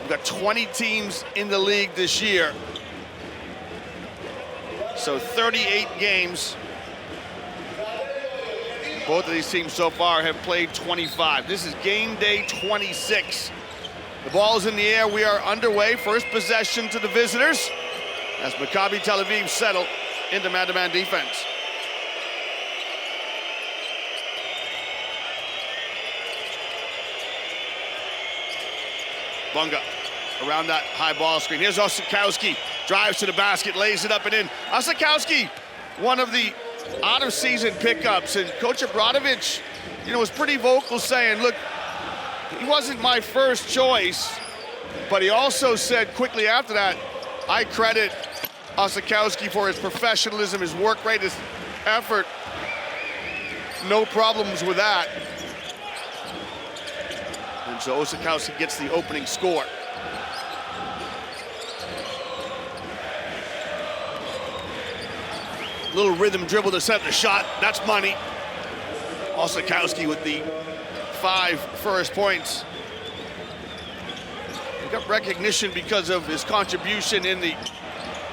We've got 20 teams in the league this year. So 38 games. Both of these teams so far have played 25. This is game day 26. The ball is in the air. We are underway. First possession to the visitors as Maccabi Tel Aviv settle into man-to-man defense. Bunga around that high ball screen. Here's Osakowski, drives to the basket, lays it up and in. Osakowski, one of the out-of-season pickups, and Coach Abramovich, was pretty vocal saying, look, he wasn't my first choice, but he also said quickly after that, I credit Osakowski for his professionalism, his work rate, his effort. No problems with that. And so Osakowski gets the opening score. Little rhythm dribble to set the shot. That's money. Osakowski with the 5 first points. He got recognition because of his contribution in the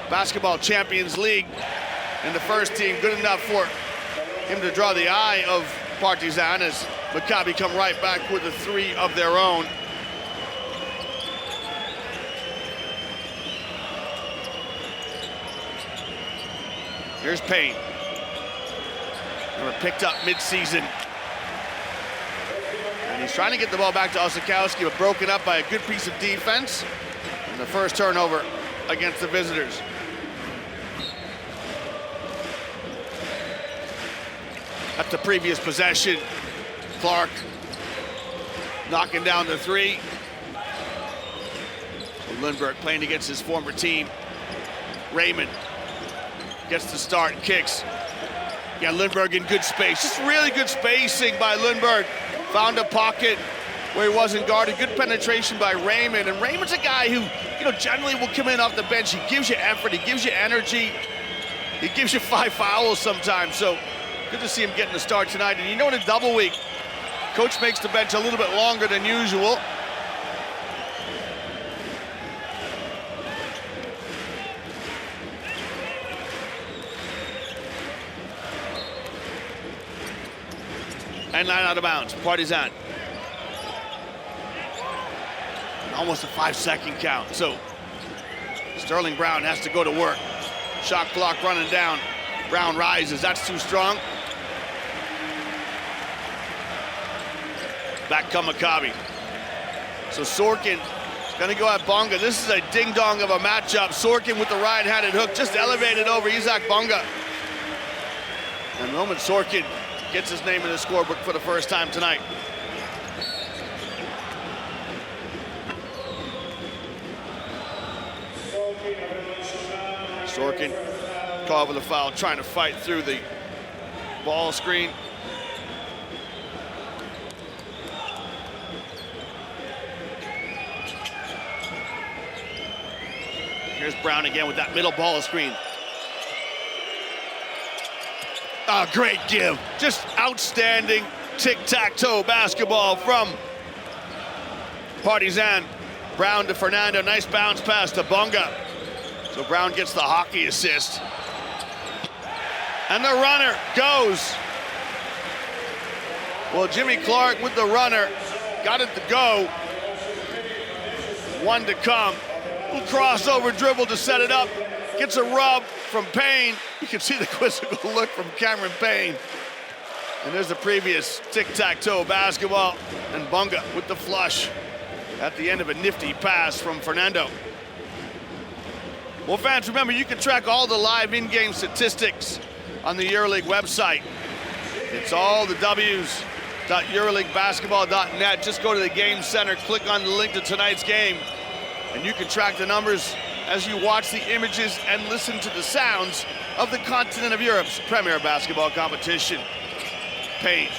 Basketball Champions League in the first team. Good enough for him to draw the eye of Partizan as Maccabi come right back with a 3 of their own. Here's Payne. They were picked up mid-season. And he's trying to get the ball back to Osakowski, but broken up by a good piece of defense. And the first turnover against the visitors. At the previous possession, Clark knocking down the 3. So Lundberg playing against his former team. Raymond gets the start, kicks. Yeah, Lundberg in good space. Just really good spacing by Lundberg. Found a pocket where he wasn't guarded. Good penetration by Raymond. And Raymond's a guy who, generally will come in off the bench. He gives you effort, he gives you energy. He gives you 5 fouls sometimes. So good to see him getting the start tonight. And in a double week, coach makes the bench a little bit longer than usual. And 9 out of bounds, Partizan. And almost a 5-second count. So Sterling Brown has to go to work. Shot clock running down. Brown rises, that's too strong. Back come Maccabi. So Sorkin is gonna go at Bunga. This is a ding-dong of a matchup. Sorkin with the right-handed hook, just elevated over Isaac Bunga. And Roman Sorkin gets his name in the scorebook for the first time tonight. Sorkin called for the foul, trying to fight through the ball screen. Here's Brown again with that middle ball screen. Oh, great give. Just outstanding tic-tac-toe basketball from Partizan. Brown to Fernando, nice bounce pass to Bunga. So Brown gets the hockey assist. And the runner goes. Well, Jimmy Clark with the runner, got it to go. 1 to come. Little crossover dribble to set it up. Gets a rub from Payne. You can see the quizzical look from Cameron Payne. And there's the previous tic-tac-toe basketball. And Bunga with the flush at the end of a nifty pass from Fernando. Well, fans, remember, you can track all the live in-game statistics on the EuroLeague website. It's all the W's.EuroLeagueBasketball.net. Just go to the Game Center, click on the link to tonight's game, and you can track the numbers as you watch the images and listen to the sounds of the continent of Europe's premier basketball competition. Payne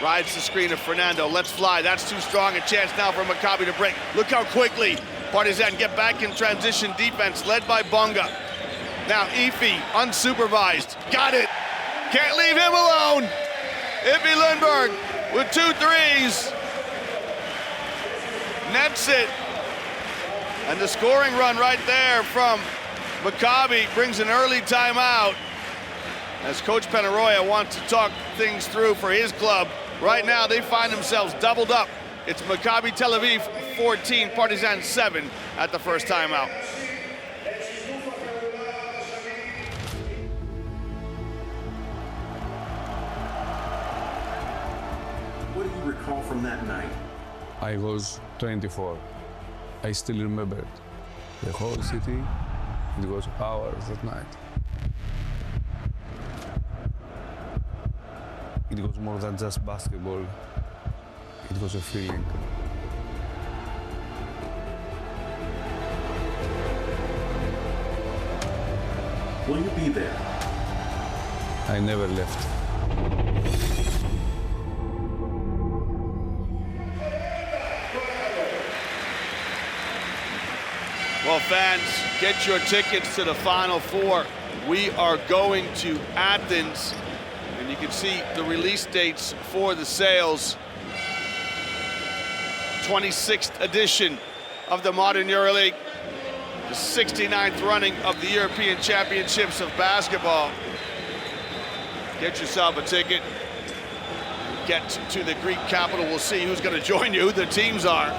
rides the screen of Fernando. Let's fly. That's too strong. A chance now for Maccabi to break. Look how quickly Partizan get back in transition defense, led by Bunga. Now Efi, unsupervised. Got it. Can't leave him alone. Iffy Lundberg with 2 threes. Nets it. And the scoring run right there from Maccabi brings an early timeout as Coach Penaroya wants to talk things through for his club. Right now, they find themselves doubled up. It's Maccabi Tel Aviv 14, Partisan 7 at the first timeout. What do you recall from that night? I was 24. I still remember it. The whole city, it was ours that night. It was more than just basketball. It was a feeling. Will you be there? I never left. Well, fans, get your tickets to the Final Four. We are going to Athens, and you can see the release dates for the sales. 26th edition of the modern EuroLeague, the 69th running of the European Championships of basketball. Get yourself a ticket. Get to the Greek capital. We'll see who's going to join you, who the teams are.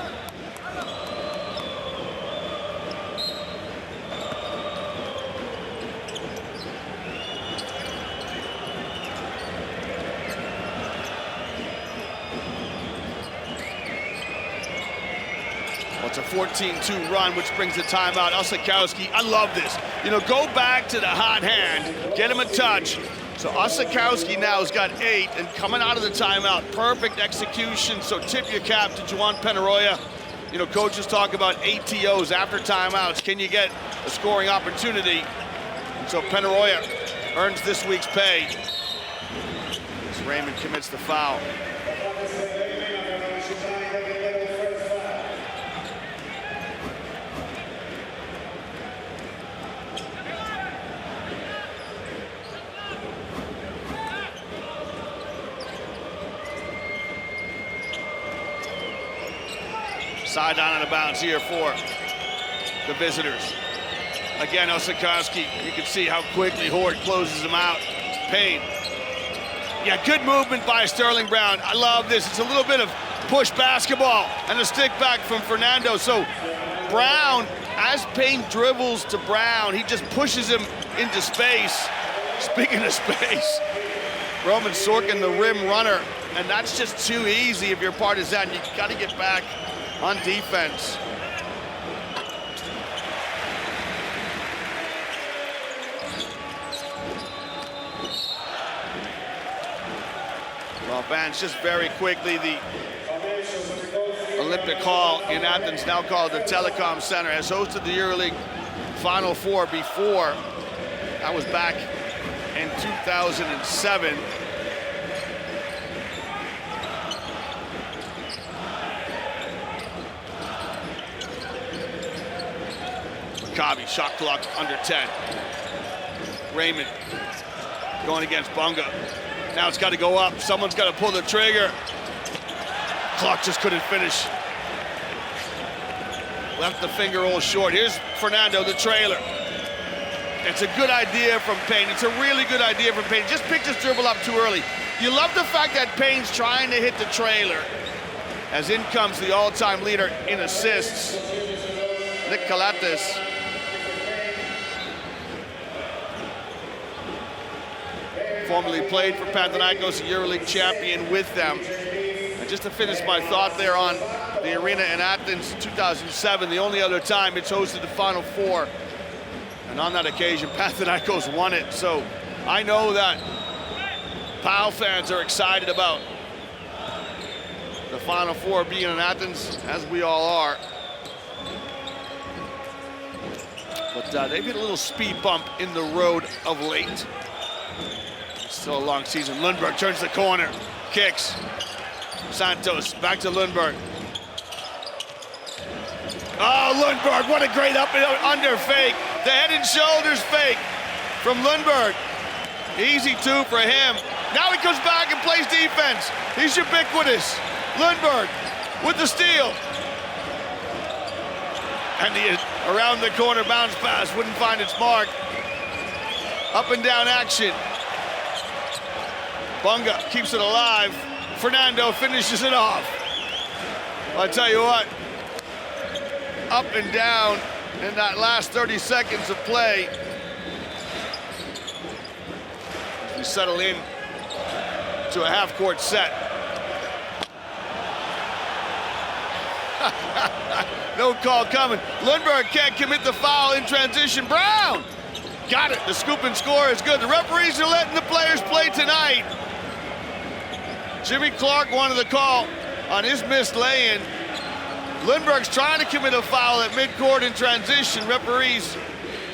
It's a 14-2 run, which brings the timeout. Osakowski, I love this. You know, go back to the hot hand, get him a touch. So Osakowski now has got 8, and coming out of the timeout, perfect execution. So tip your cap to Juan Penaroya. You know, coaches talk about ATOs after timeouts. Can you get a scoring opportunity? And so Penaroya earns this week's pay as Raymond commits the foul. Sideline out of bounds here for the visitors. Again, Osakowski, you can see how quickly Horde closes him out. Payne. Yeah, good movement by Sterling Brown. I love this. It's a little bit of push basketball and a stick back from Fernando. So Brown, as Payne dribbles to Brown, he just pushes him into space. Speaking of space, Roman Sorkin, the rim runner, and that's just too easy if you're Partisan. You got to get back on defense. Well, fans, just very quickly, the Olympic Hall in Athens, now called the Telecom Center, has hosted the EuroLeague Final Four before. That was back in 2007. Maccabi, shot clock under 10. Raymond going against Bunga. Now it's got to go up. Someone's got to pull the trigger. Clock just couldn't finish. Left the finger all short. Here's Fernando, the trailer. It's a good idea from Payne. It's a really good idea from Payne. Just picked his dribble up too early. You love the fact that Payne's trying to hit the trailer, as in comes the all-time leader in assists, Nick Calates. Formerly played for Panathinaikos, a EuroLeague champion with them. And just to finish my thought there on the arena in Athens, 2007, the only other time it's hosted the Final Four. And on that occasion, Panathinaikos won it. So I know that PAL fans are excited about the Final Four being in Athens, as we all are. But they've hit a little speed bump in the road of late. Still a long season. Lundberg turns the corner, kicks. Santos back to Lundberg. Oh, Lundberg, what a great up and under fake. The head and shoulders fake from Lundberg. Easy 2 for him. Now he comes back and plays defense. He's ubiquitous. Lundberg with the steal. And the around the corner bounce pass wouldn't find its mark. Up and down action. Bunga keeps it alive. Fernando finishes it off. I'll tell you what, up and down in that last 30 seconds of play. As we settle in to a half-court set. No call coming. Lundberg can't commit the foul in transition. Brown got it. The scoop and score is good. The referees are letting the players play tonight. Jimmy Clark wanted the call on his missed lay-in. Lundberg's trying to commit a foul at midcourt in transition. Referees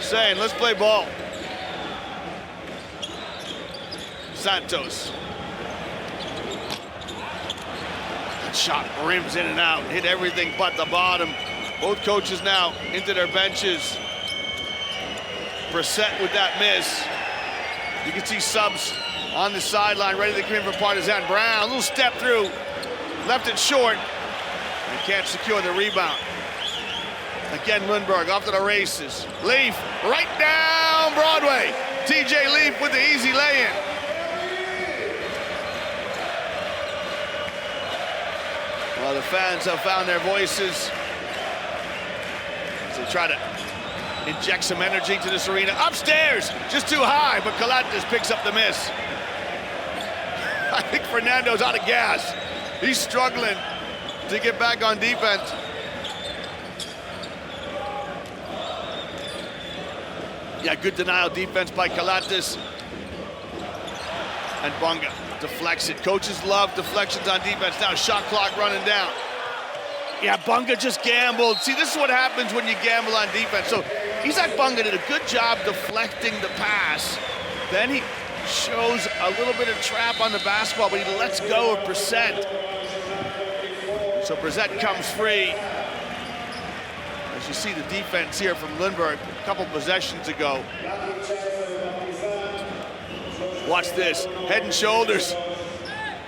saying, let's play ball. Santos. That shot rims in and out, hit everything but the bottom. Both coaches now into their benches. Brissett with that miss. You can see subs on the sideline, ready to come in for Partisan. Brown, a little step through, left it short, and can't secure the rebound. Again, Lundberg off to the races. Leaf, right down Broadway. TJ Leaf with the easy lay-in. Well, the fans have found their voices as they try to inject some energy to this arena. Upstairs, just too high, but Kalatis picks up the miss. I think Fernando's out of gas. He's struggling to get back on defense. Yeah, good denial defense by Kalatis. And Bunga deflects it. Coaches love deflections on defense. Now shot clock running down. Yeah, Bunga just gambled. See, this is what happens when you gamble on defense. So Isaac Bunga did a good job deflecting the pass. Then he shows a little bit of trap on the basketball, but he lets go of Brissett. So Brissett comes free. As you see the defense here from Lundberg a couple possessions ago. Watch this, head and shoulders.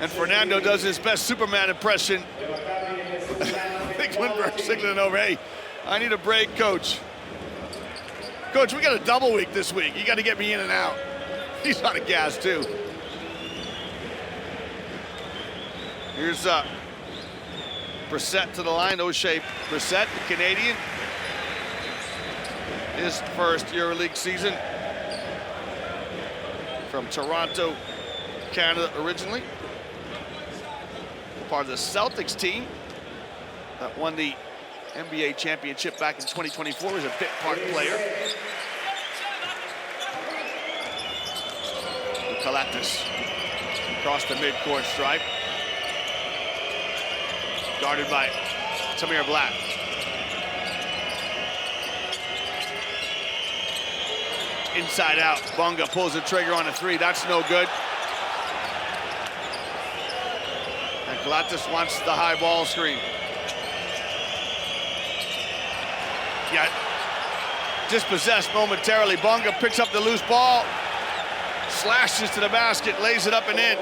And Fernando does his best Superman impression. I think Lundberg signaling over, hey, I need a break, coach. Coach, we got a double week this week. You got to get me in and out. He's out of gas, too. Here's Brissett to the line. O'Shea Brissett, the Canadian. His first EuroLeague season. From Toronto, Canada originally. Part of the Celtics team that won the NBA championship back in 2024. He was a bit part player. Kalatis across the midcourt stripe. Guarded by Tamir Black. Inside out, Bunga pulls the trigger on a three. That's no good. And Kalatis wants the high ball screen. Yeah, dispossessed momentarily. Bunga picks up the loose ball. Slashes to the basket, lays it up and in.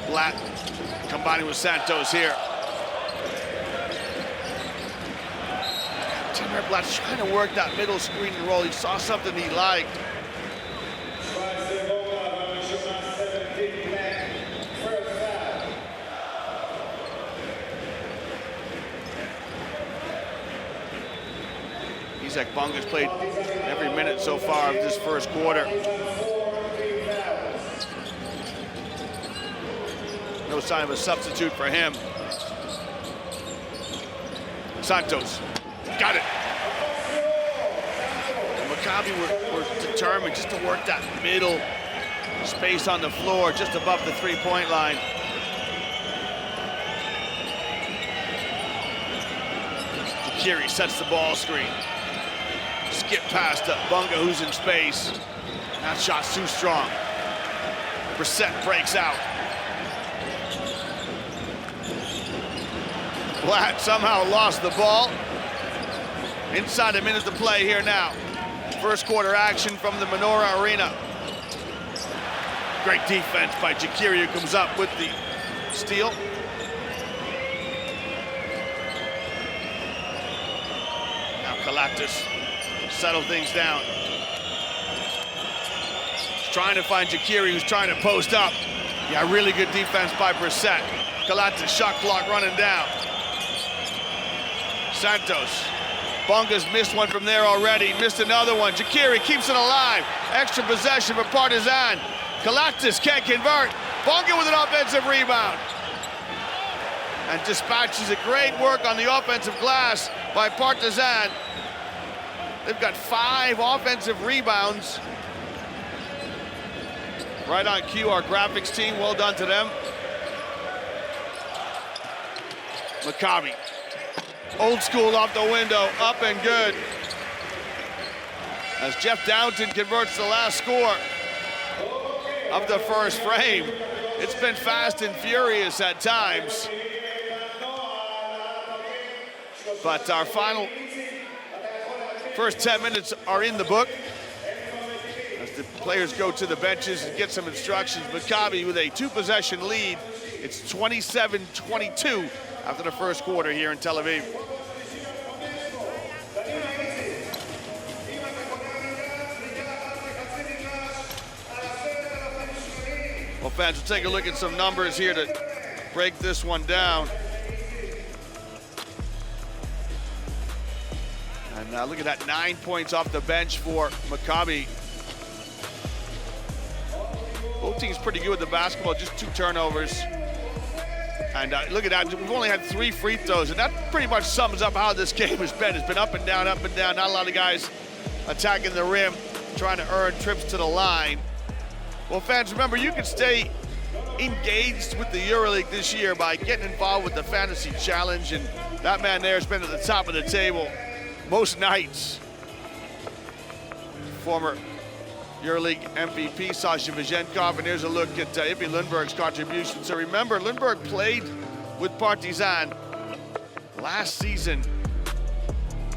Blatt combining with Santos here. Tamir Blatt's trying to work that middle screen and roll. He saw something he liked. Isaac Bunga's played every minute so far of this first quarter. No sign of a substitute for him. Santos, got it. And Maccabi were determined just to work that middle space on the floor, just above the three-point line. Kiri sets the ball screen. Skip past Bunga, who's in space. That shot's too strong. Brissett breaks out. Blatt somehow lost the ball. Inside a minute to play here now. First quarter action from the Menorah Arena. Great defense by Jakiri, who comes up with the steal. Now Kalatis settle things down. He's trying to find Jakiri, who's trying to post up. Yeah, really good defense by Brissett. Kalatis shot clock running down. Santos. Bonga's missed one from there already, missed another one. Jakiri keeps it alive. Extra possession for Partizan. Kalatis can't convert. Bonga with an offensive rebound. And dispatches it. Great work on the offensive glass by Partizan. They've got 5 offensive rebounds. Right on cue, our graphics team, well done to them. Maccabi. Old school off the window, up and good. As Jeff Downton converts the last score of the first frame. It's been fast and furious at times. But our final first 10 minutes are in the book. As the players go to the benches and get some instructions. Maccabi with a 2-possession lead. It's 27-22 after the first quarter here in Tel Aviv. Well, fans, we'll take a look at some numbers here to break this one down. And look at that, 9 points off the bench for Maccabi. Both teams pretty good with the basketball, just 2 turnovers. And look at that, we've only had 3 free throws, and that pretty much sums up how this game has been. It's been up and down, not a lot of guys attacking the rim, trying to earn trips to the line. Well, fans, remember, you can stay engaged with the EuroLeague this year by getting involved with the Fantasy Challenge, and that man there has been at the top of the table most nights. Former EuroLeague MVP Sasha Vezenkov, and here's a look at Ibi Lundberg's contribution. So remember, Lundberg played with Partizan last season.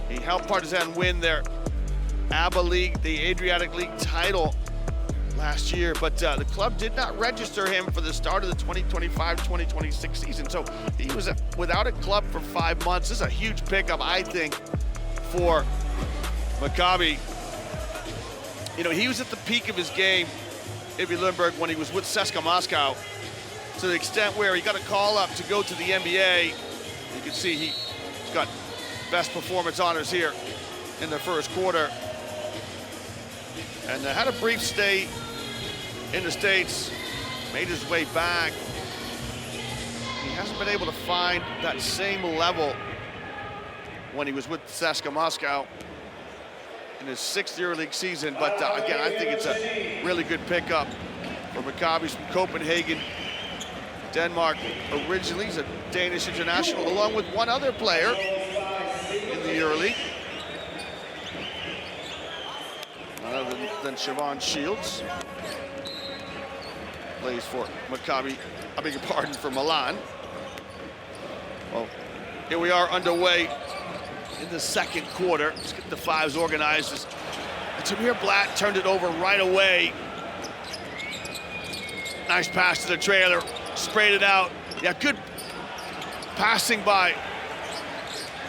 He helped Partizan win their ABA League, the Adriatic League title last year, but the club did not register him for the start of the 2025-2026 season. So he was without a club for 5 months. This is a huge pickup, I think, for Maccabi. You know, he was at the peak of his game, Ibi Lundberg, when he was with CSKA Moscow, to the extent where he got a call up to go to the NBA. You can see he's got best performance honors here in the first quarter. And had a brief stay in the States, made his way back. He hasn't been able to find that same level when he was with CSKA Moscow in his 6th EuroLeague season. But again, I think it's a really good pickup for Maccabi from Copenhagen, Denmark originally. He's a Danish international, along with one other player in the EuroLeague. None other than Siobhan Shields. Plays for Maccabi, I beg your pardon, for Milan. Well, here we are underway in the second quarter. Let's get the 5s organized. Tamir Blatt turned it over right away. Nice pass to the trailer, sprayed it out. Yeah, good passing by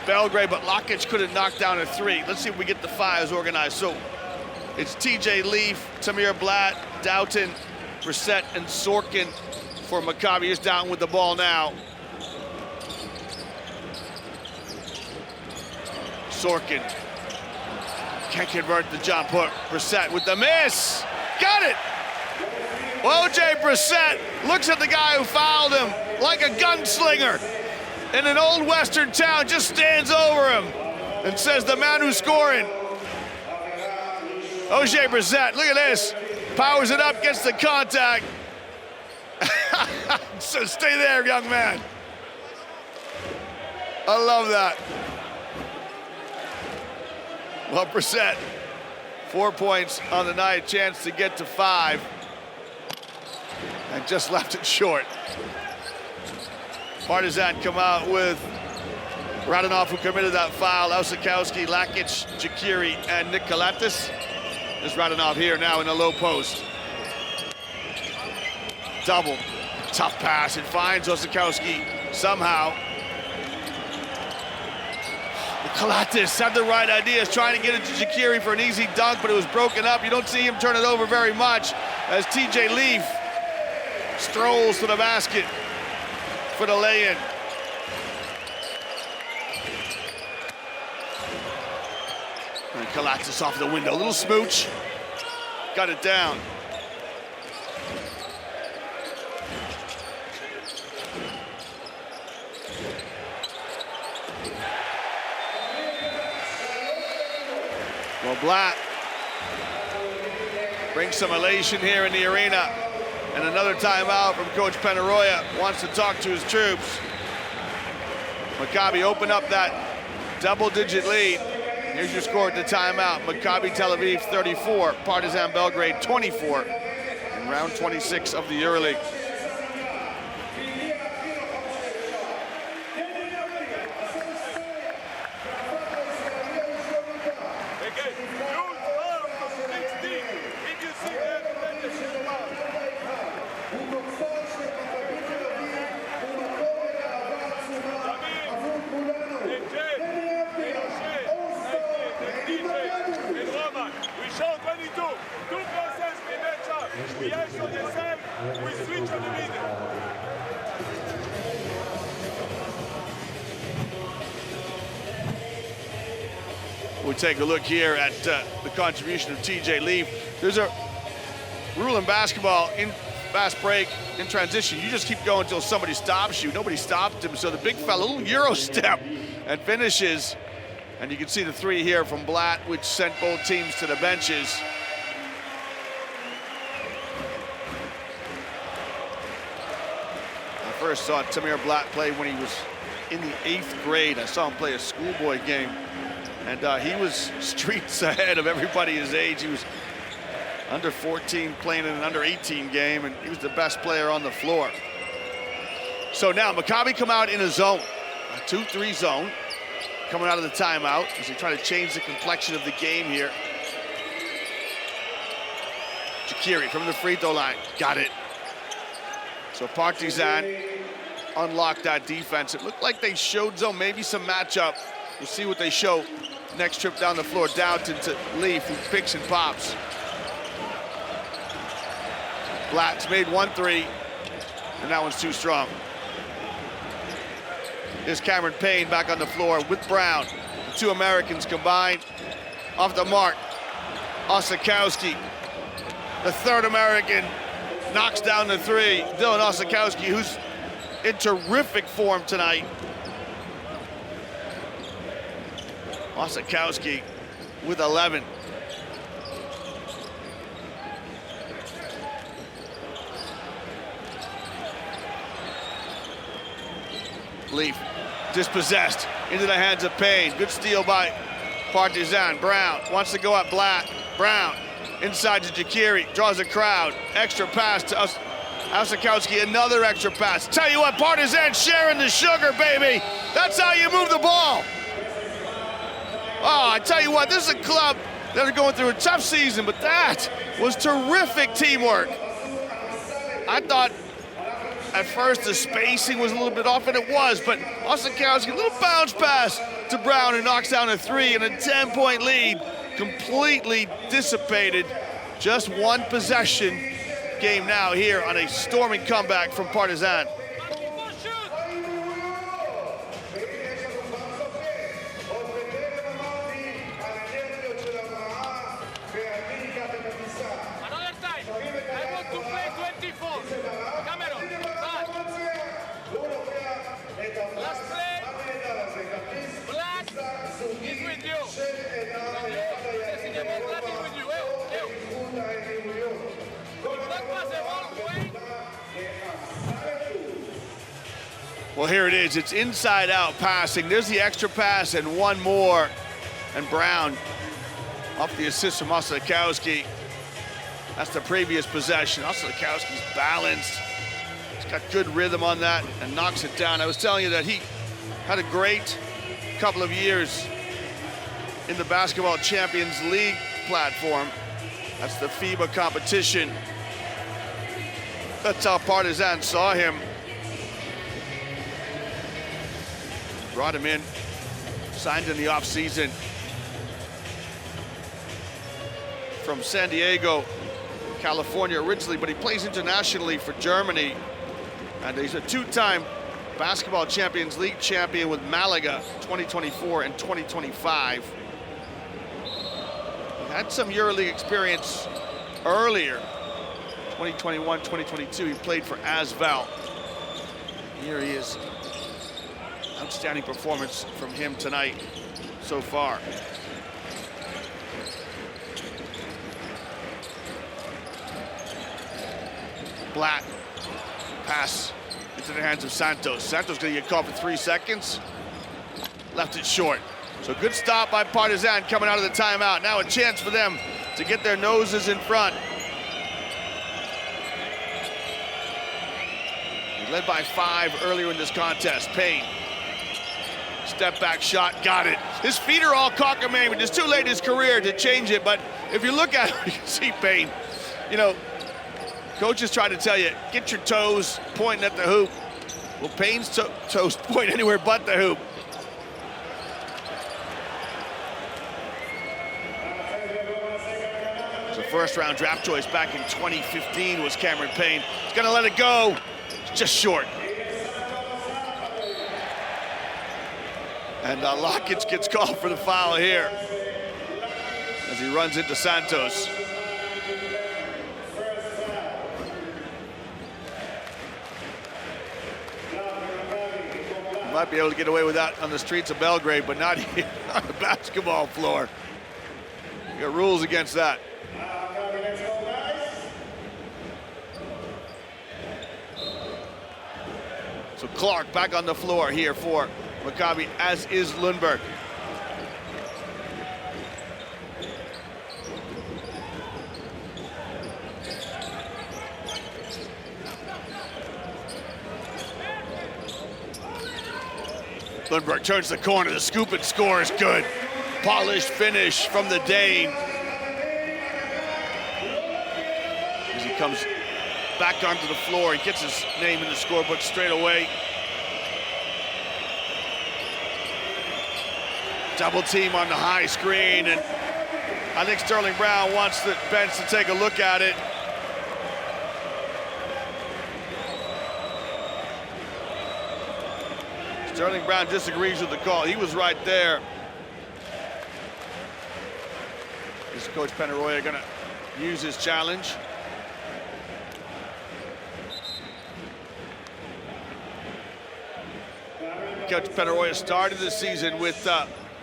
Belgrade, but Lakic couldn't knock down a 3. Let's see if we get the 5s organized. So it's TJ Leaf, Tamir Blatt, Doughton, Brissett, and Sorkin for Maccabi. Is down with the ball now. Sorkin can't convert the jump hook. Brissett with the miss. Got it! O.J. Brissett looks at the guy who fouled him like a gunslinger in an old western town, just stands over him and says, the man who's scoring. O.J. Brissett, look at this. Powers it up, gets the contact. So stay there, young man. I love that. Well, Brissett, 4 points on the night, chance to get to 5. And just left it short. Partizan come out with Radonov, who committed that foul, Osakowski, Lakic, Jakiri, and Nikolatis. There's Radonov here now in the low post. Double, tough pass, it finds Osakowski somehow. Nikolatis had the right ideas, trying to get it to Jakiri for an easy dunk, but it was broken up. You don't see him turn it over very much as TJ Leaf strolls to the basket for the lay-in. And Nikolatis off the window, a little smooch, got it down. Well, Blatt brings some elation here in the arena. And another timeout from Coach Penaroya, wants to talk to his troops. Maccabi open up that double-digit lead. Here's your score at the timeout. Maccabi Tel Aviv 34, Partizan Belgrade 24 in round 26 of the EuroLeague. We take a look here at the contribution of TJ Leaf. There's a rule in basketball, in fast break, in transition, you just keep going until somebody stops you. Nobody stopped him, so the big fella, a little Euro step, and finishes. And you can see the three here from Blatt, which sent both teams to the benches. I first saw Tamir Blatt play when he was in the 8th grade. I saw him play a schoolboy game. And he was streets ahead of everybody his age. He was under 14 playing in an under 18 game, and he was the best player on the floor. So now Maccabi come out in a zone, a 2-3 zone, coming out of the timeout as they try to change the complexion of the game here. Jakiri from the free throw line, got it. So Partizan unlocked that defense. It looked like they showed zone, maybe some matchup. We'll see what they show next trip down the floor. Downton to Leaf, who picks and pops. Blatt's made 1-3, and that one's too strong. Here's Cameron Payne back on the floor with Brown. The two Americans combined. Off the mark, Osakowski, the third American, knocks down the three. Dylan Osakowski, who's in terrific form tonight. Osakowski with 11. Leaf dispossessed into the hands of Payne. Good steal by Partizan. Brown wants to go at Blatt. Brown inside to Jakiri, draws a crowd. Extra pass to Osakowski, another extra pass. Tell you what, Partizan sharing the sugar, baby. That's how you move the ball. Oh, I tell you what, this is a club that are going through a tough season, but that was terrific teamwork. I thought at first the spacing was a little bit off, and it was, but Osakowski, a little bounce pass to Brown, who knocks down a three, and a 10-point lead completely dissipated. Just one possession game now here on a storming comeback from Partizan. Well, here it is. It's inside-out passing. There's the extra pass and one more. And Brown off the assist from Osakowski. That's the previous possession. Osakowski's balanced. He's got good rhythm on that and knocks it down. I was telling you that he had a great couple of years in the Basketball Champions League platform. That's the FIBA competition. That's how Partisan saw him. Brought him in, signed in the offseason from San Diego, California originally, but he plays internationally for Germany. And he's a two-time Basketball Champions League champion with Malaga 2024 and 2025. He had some EuroLeague experience earlier. 2021, 2022, he played for Asvel. Here he is. Outstanding performance from him tonight so far. Black pass into the hands of Santos. Santos gonna get caught for 3 seconds. Left it short. So good stop by Partisan coming out of the timeout. Now a chance for them to get their noses in front. He led by 5 earlier in this contest. Payne. Step back shot, got it. His feet are all cockamamie. It's too late in his career to change it, but if you look at it, you can see Payne. You know, coaches try to tell you, get your toes pointing at the hoop. Well, Payne's toes point anywhere but the hoop. The first round draft choice back in 2015 was Cameron Payne. He's gonna let it go, it's just short. And Lockett gets called for the foul here as he runs into Santos. Might be able to get away with that on the streets of Belgrade, but not here on the basketball floor. You got rules against that. So Clark back on the floor here for Maccabi, as is Lundberg. Lundberg turns the corner, the scoop and score is good. Polished finish from the Dane. As he comes back onto the floor, he gets his name in the scorebook straight away. Double team on the high screen, and I think Sterling Brown wants the bench to take a look at it. Sterling Brown disagrees with the call. He was right there. Is Coach Penaroya gonna use his challenge? Coach Penaroya started the season with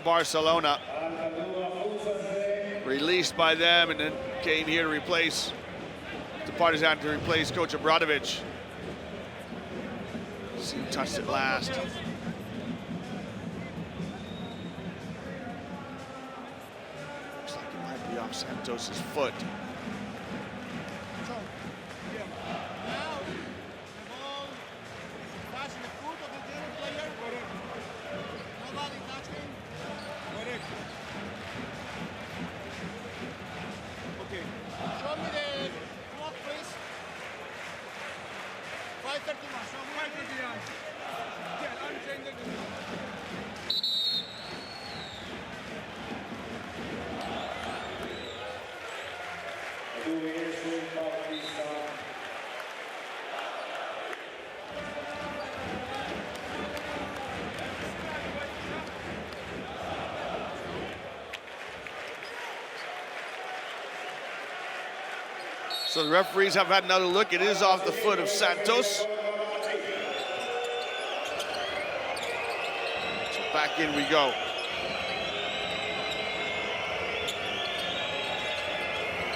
Barcelona, released by them, and then came here to replace the Partisan, to replace Coach Obradovic. See who touched it last. Looks like it might be off Santos's foot. So the referees have had another look. It is off the foot of Santos. So back in we go.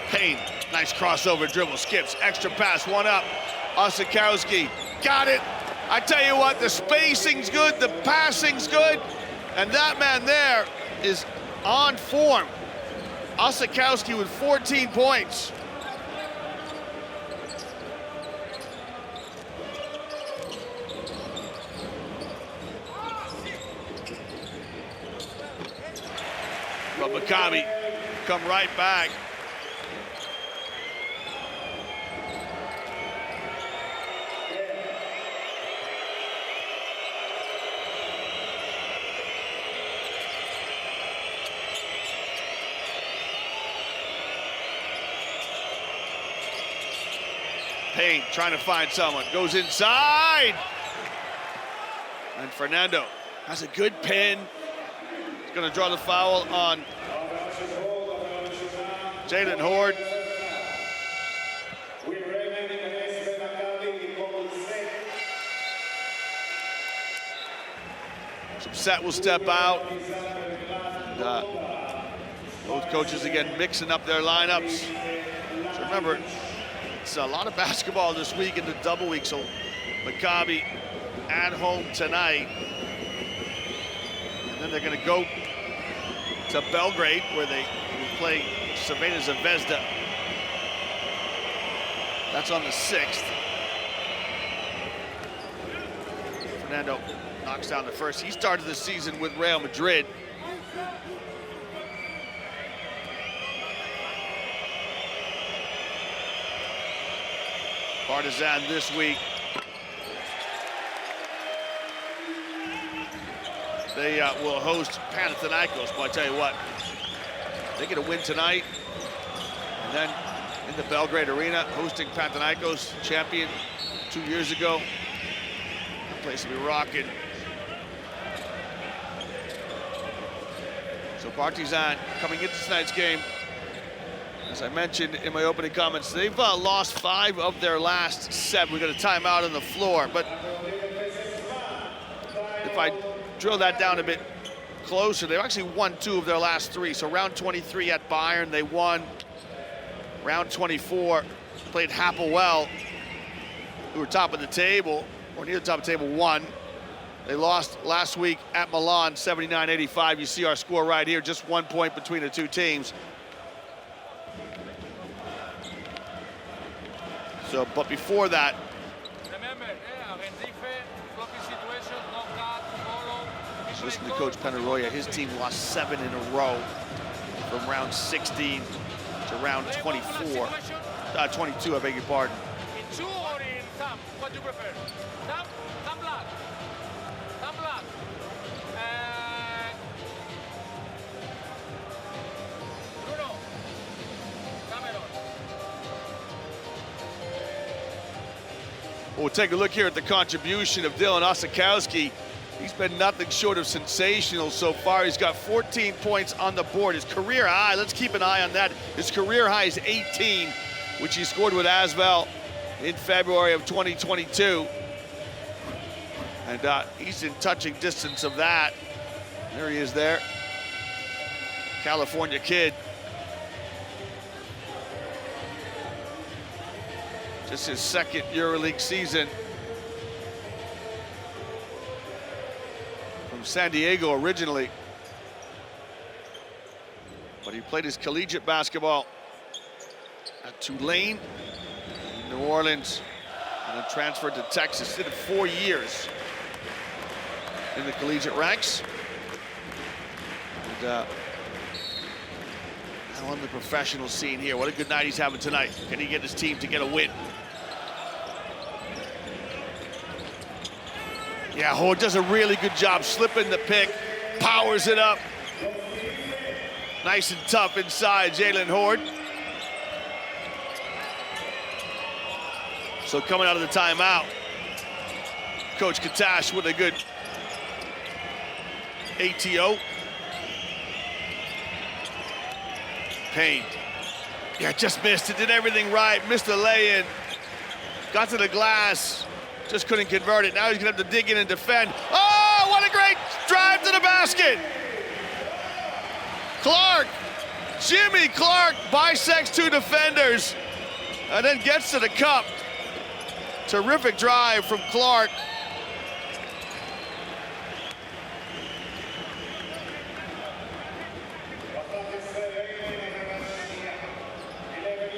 Payne, nice crossover dribble, skips, extra pass, one up. Osikowski, got it. I tell you what, the spacing's good, the passing's good, and that man there is on form. Osikowski with 14 points. Maccabi come right back. Payne trying to find someone, goes inside. And Fernando has a good pin. He's gonna draw the foul on Jalen Horde. Set will step out. And, both coaches again mixing up their lineups. So remember, it's a lot of basketball this week in the double week. So Maccabi at home tonight. And then they're gonna go to Belgrade where they will play Crvena Zvezda. That's on the 6th. Fernando knocks down the first. He started the season with Real Madrid. Partisan this week. They will host Panathinaikos, but I tell you what, they get a win tonight, and then in the Belgrade Arena, hosting Panathinaikos, champion 2 years ago. That place will be rocking. So Partizan coming into tonight's game, as I mentioned in my opening comments, they've lost 5 of their last 7. We got a timeout on the floor, but if I drill that down a bit closer, they've actually won 2 of their last 3. So round 23 at Bayern, they won. Round 24, played Hapoel, who were top of the table, or near the top of the table, won. They lost last week at Milan, 79-85. You see our score right here, just 1 point between the 2 teams. So, but before that, listen to Coach Penaroya, his team lost 7 in a row from round 16 to round 24, 22, I beg your pardon. In 2 or in thumb? What do you prefer? Thumb blood. Thumb blood. Bruno. Cameron. We'll take a look here at the contribution of Dylan Osakowski. He's been nothing short of sensational so far. He's got 14 points on the board. His career high, let's keep an eye on that. His career high is 18, which he scored with Asvel in February of 2022. And he's in touching distance of that. There he is there. California kid. Just his 2nd EuroLeague season. San Diego originally, but he played his collegiate basketball at Tulane in New Orleans and then transferred to Texas. Did it 4 years in the collegiate ranks. And on the professional scene here, what a good night he's having tonight. Can he get his team to get a win? Yeah, Horde does a really good job slipping the pick, powers it up. Nice and tough inside, Jalen Horde. So coming out of the timeout, Coach Katash with a good ATO. Payne, yeah, just missed it, did everything right, missed the lay-in, got to the glass, just couldn't convert it. Now he's gonna have to dig in and defend. Oh, what a great drive to the basket. Clark, Jimmy Clark bisects 2 defenders and then gets to the cup. Terrific drive from Clark.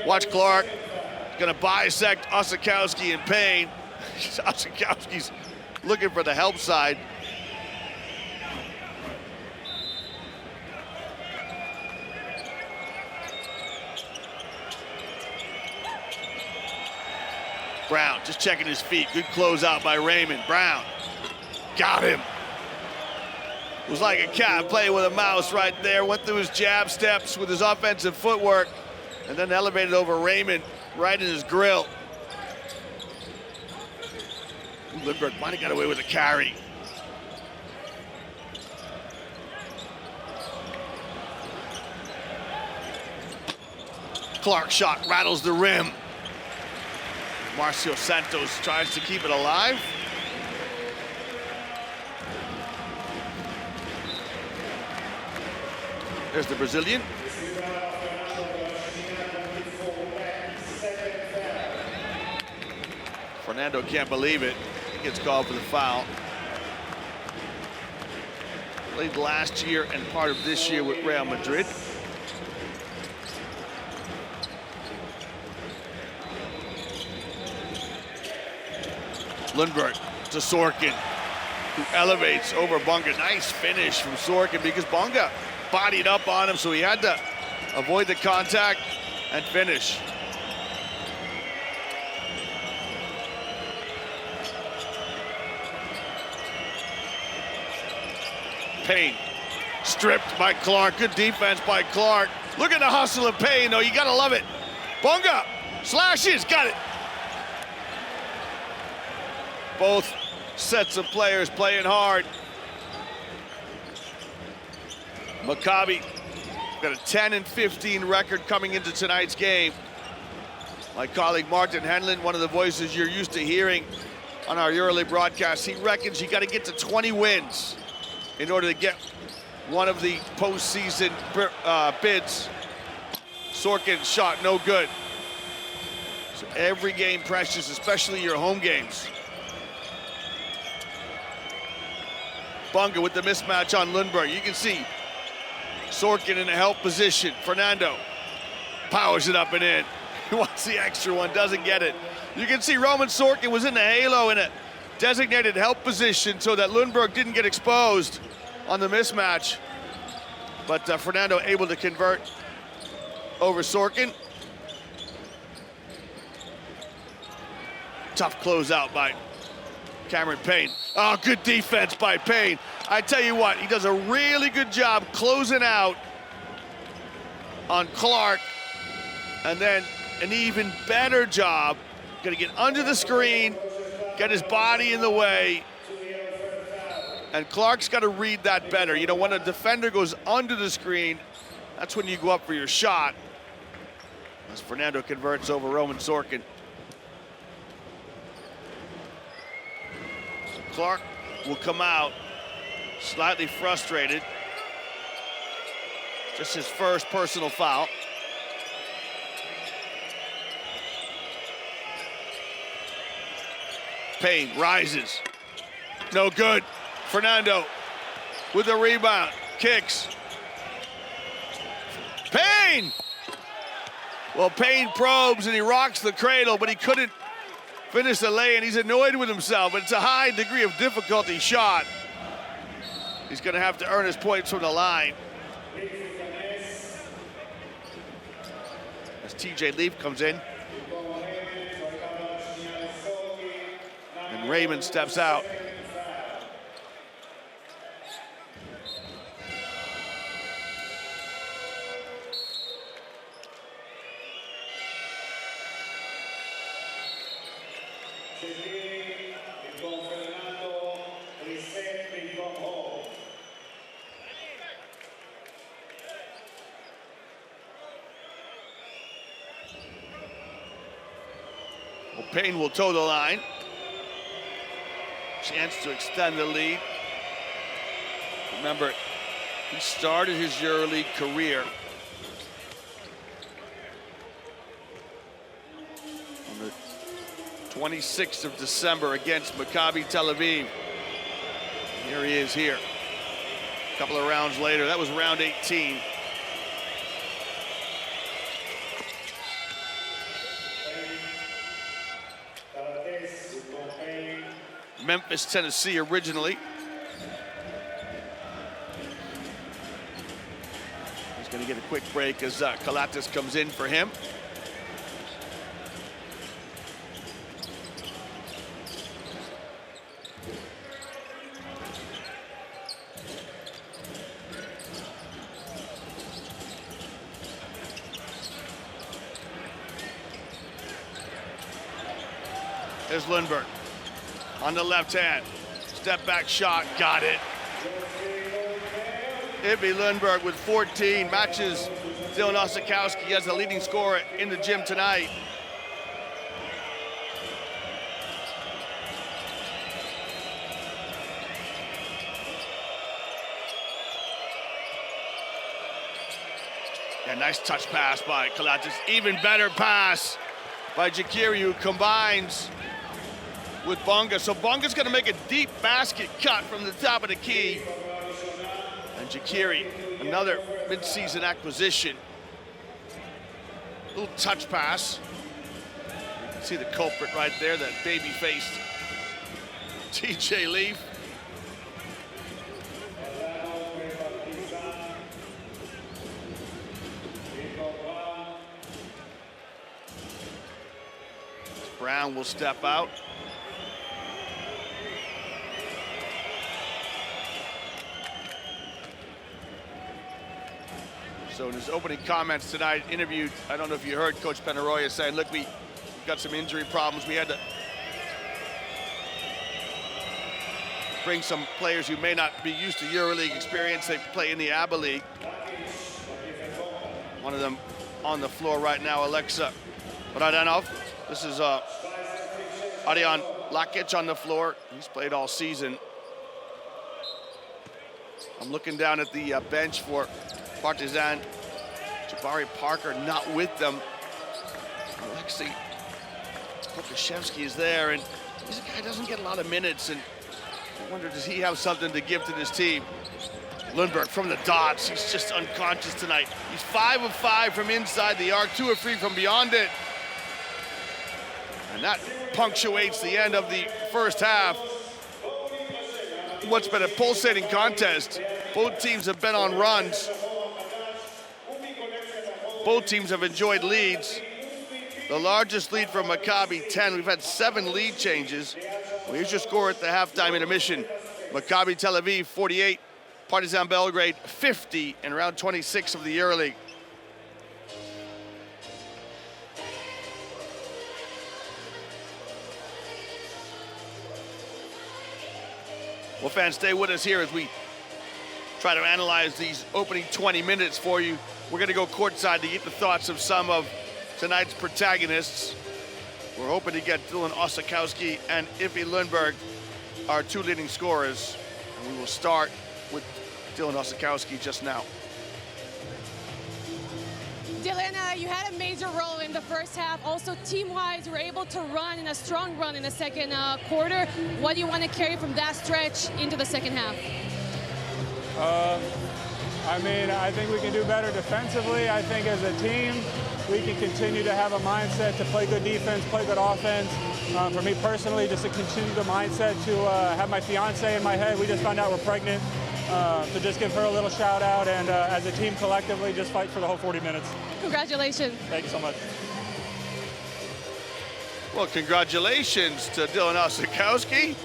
Watch Clark, gonna bisect Osakowski and Payne. Osakowski's looking for the help side. Brown just checking his feet. Good closeout by Raymond. Brown got him. It was like a cat playing with a mouse right there. Went through his jab steps with his offensive footwork and then elevated over Raymond right in his grill. Lindbergh might have got away with a carry. Clark shot rattles the rim. Marcio Santos tries to keep it alive. There's the Brazilian. Fernando can't believe it. He gets called for the foul. Played last year and part of this year with Real Madrid. Lundberg to Sorkin, who elevates over Bunga. Nice finish from Sorkin because Bunga bodied up on him, so he had to avoid the contact and finish. Payne stripped by Clark. Good defense by Clark. Look at the hustle of Payne, though. You gotta love it. Bunga slashes, got it. Both sets of players playing hard. Maccabi got a 10-15 record coming into tonight's game. My colleague Martin Henlin, one of the voices you're used to hearing on our EuroLeague broadcast, he reckons you got to get to 20 wins in order to get one of the postseason bids. Sorkin shot no good. So every game precious, especially your home games. Bunga with the mismatch on Lundberg. You can see Sorkin in a help position. Fernando powers it up and in. He wants the extra one, doesn't get it. You can see Roman Sorkin was in the halo in a designated help position so that Lundberg didn't get exposed on the mismatch. But Fernando able to convert over Sorkin. Tough closeout by Cameron Payne. Oh, good defense by Payne. I tell you what, he does a really good job closing out on Clark, and then an even better job gonna get under the screen, get his body in the way, and Clark's got to read that better. You know, when a defender goes under the screen, that's when you go up for your shot. As Fernando converts over Roman Sorkin. Clark will come out slightly frustrated. Just his first personal foul. Payne rises. No good. Fernando with the rebound. Kicks. Payne! Well, Payne probes and he rocks the cradle, but he couldn't finish the lay, and he's annoyed with himself. It's a high degree of difficulty shot. He's gonna have to earn his points from the line. As TJ Leaf comes in. And Raymond steps out. Well, Payne will toe the line. Chance to extend the lead. Remember, he started his EuroLeague career on the 26th of December against Maccabi Tel Aviv. Here he is here. A couple of rounds later, that was round 18. Memphis, Tennessee originally. He's going to get a quick break as Kalatis comes in for him. is Lundberg. On the left hand, step back shot, got it. Ibi Lundberg with 14, matches Dylan Osikowski as the leading scorer in the gym tonight. Yeah, nice touch pass by Kalatis. Even better pass by Jakiri, who combines with Bonga. So Bonga's gonna make a deep basket cut from the top of the key. And Jakiri, another mid-season acquisition. Little touch pass. You can see the culprit right there, that baby-faced TJ Leaf. Brown will step out. So in his opening comments tonight, interviewed, I don't know if you heard Coach Penaroya saying, look, we got some injury problems. We had to bring some players who may not be used to EuroLeague experience. They play in the ABA League. One of them on the floor right now, Alexa Radanov. This is Arian Lakic on the floor. He's played all season. I'm looking down at the bench for Partizan. Jabari Parker not with them. Alexei Pokashevsky is there, and this guy doesn't get a lot of minutes, and I wonder, does he have something to give to this team? Lundberg from the dots, he's just unconscious tonight. He's 5 of 5 from inside the arc, 2 of 3 from beyond it. And that punctuates the end of the first half. What's been a pulsating contest. Both teams have been on runs. Both teams have enjoyed leads. The largest lead from Maccabi, 10. We've had 7 lead changes. Well, here's your score at the halftime intermission. Maccabi Tel Aviv, 48. Partizan Belgrade, 50 in round 26 of the EuroLeague. Well, fans, stay with us here as we try to analyze these opening 20 minutes for you. We're going to go courtside to get the thoughts of some of tonight's protagonists. We're hoping to get Dylan Osikowski and Ibi Lundberg, our 2 leading scorers. And we will start with Dylan Osikowski just now. Dylan, you had a major role in the first half. Also, team-wise, you were able to run in a strong run in the second quarter. What do you want to carry from that stretch into the second half? I think we can do better defensively. I think as a team, we can continue to have a mindset to play good defense, play good offense. For me personally, just to continue the mindset to have my fiance in my head. We just found out we're pregnant. To just give her a little shout out, and as a team collectively, just fight for the whole 40 minutes. Congratulations. Thank you so much. Well, congratulations to Dylan Osikowski.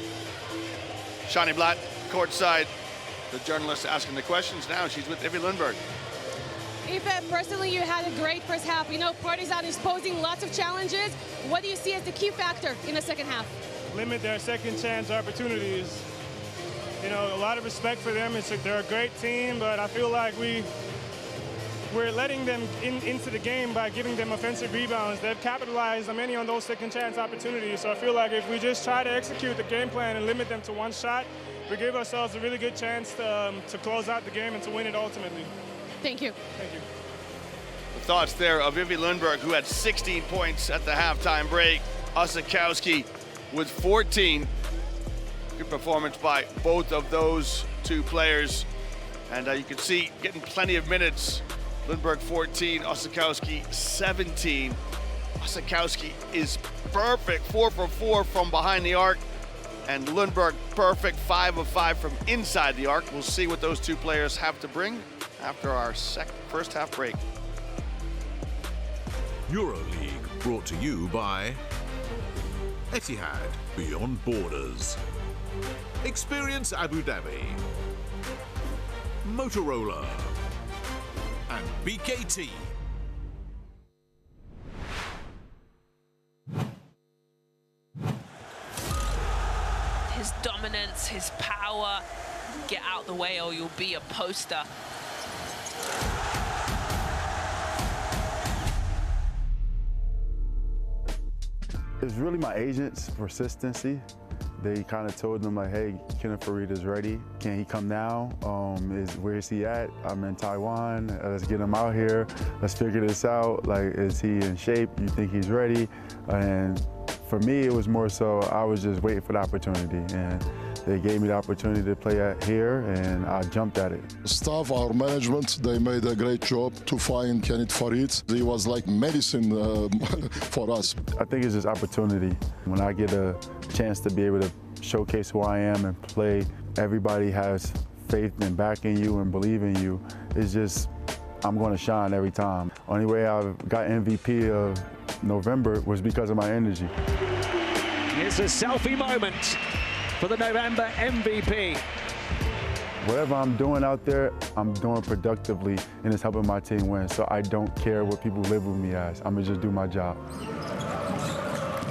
Shani Blatt, courtside. The journalist asking the questions now. She's with Ibi Lundberg. Ibi, personally, you had a great first half. You know, Partizan is posing lots of challenges. What do you see as the key factor in the second half? Limit their second chance opportunities. You know, a lot of respect for them. They're a great team, but I feel like we're letting them into the game by giving them offensive rebounds. They've capitalized on many on those second chance opportunities. So I feel like if we just try to execute the game plan and limit them to one shot, we give ourselves a really good chance to close out the game and to win it ultimately. Thank you. Thank you. The thoughts there of Ibi Lundberg, who had 16 points at the halftime break. Osikowski with 14. Good performance by both of those 2 players. And you can see getting plenty of minutes. Lundberg 14, Osikowski 17. Osikowski is perfect, 4 for 4 from behind the arc. And Lundberg perfect, 5 of 5 from inside the arc. We'll see what those 2 players have to bring after our first half break. EuroLeague brought to you by Etihad Beyond Borders. Experience Abu Dhabi. Motorola. And BKT. dominance, his power. Get out the way or you'll be a poster. It's really my agent's persistency. They kind of told them like, hey, Kenneth Faried is ready. Can he come now? Where is he at? I'm in Taiwan. Let's get him out here. Let's figure this out. Like, is he in shape? You think he's ready? And for me, it was more so I was just waiting for the opportunity. And they gave me the opportunity to play here, and I jumped at it. Staff, our management, they made a great job to find Kenneth Faried. He was like medicine for us. I think it's just opportunity. When I get a chance to be able to showcase who I am and play, everybody has faith and backing you and believe in you. It's just, I'm going to shine every time. Only way I got MVP of November was because of my energy. Here's a selfie moment for the November MVP. Whatever I'm doing out there, I'm doing productively, and it's helping my team win. So I don't care what people label me as. I'm gonna just do my job.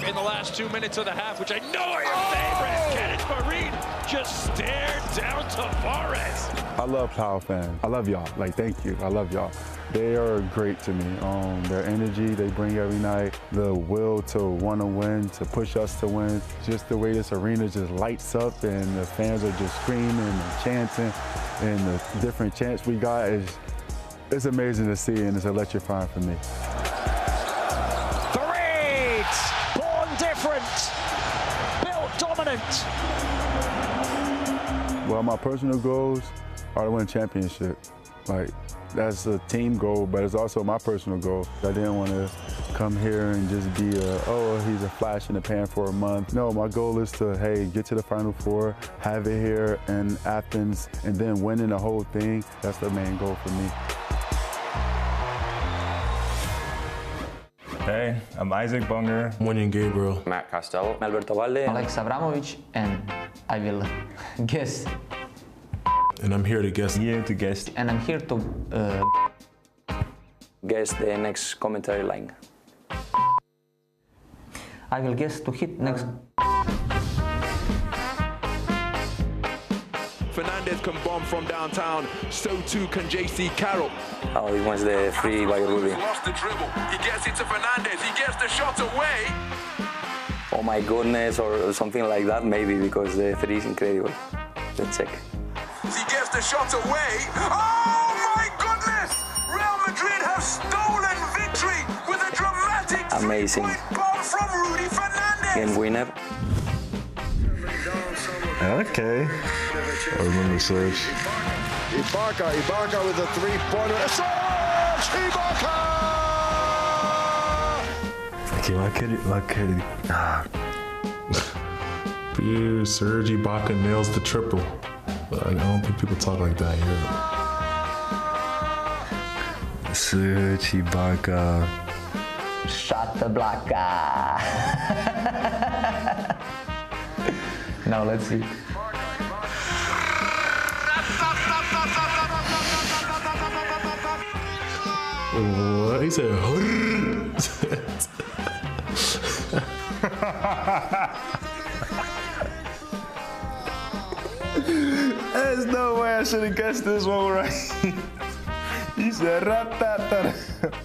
In the last 2 minutes of the half, which I know are your favorite, Kenneth Faried just stared down Tavares. I love Power fans. I love y'all. Like, thank you. I love y'all. They are great to me. Their energy they bring every night, the will to want to win, to push us to win. Just the way this arena just lights up and the fans are just screaming and chanting, and the different chants we got it's amazing to see, and it's electrifying for me. Faried, born different, built dominant. Well, my personal goals are to win a championship. Like, that's a team goal, but it's also my personal goal. I didn't want to come here and just be he's a flash in the pan for a month. No, my goal is to, hey, get to the Final Four, have it here in Athens, and then winning the whole thing. That's the main goal for me. Hey, I'm Isaac Bunger. William Gabriel. Matt Costello. Alberto Valde. Alex Abramovich, and I will guess. And I'm here to guess. And I'm here to guess the next commentary line. I will guess to hit next. Fernandez can bomb from downtown, so too can JC Carroll. Oh, he wants the free by Ruby. Lost the dribble. He gets it to Fernandez. He gets the shot away. Oh my goodness, or something like that, maybe, because the three is incredible. Let's check. He gets the shot away. Oh my goodness! Real Madrid have stolen victory with a dramatic amazing bomb from Rudy Fernandez. Game winner. Okay. I remember Serge. Ibaka with a three-pointer. Serge Ibaka! Serge Ibaka nails the triple. But I don't think people talk like that here. Serge Ibaka. Shot the blocker. Now let's see. What? He said, There's no way I should have guessed this one right. He said, ratata.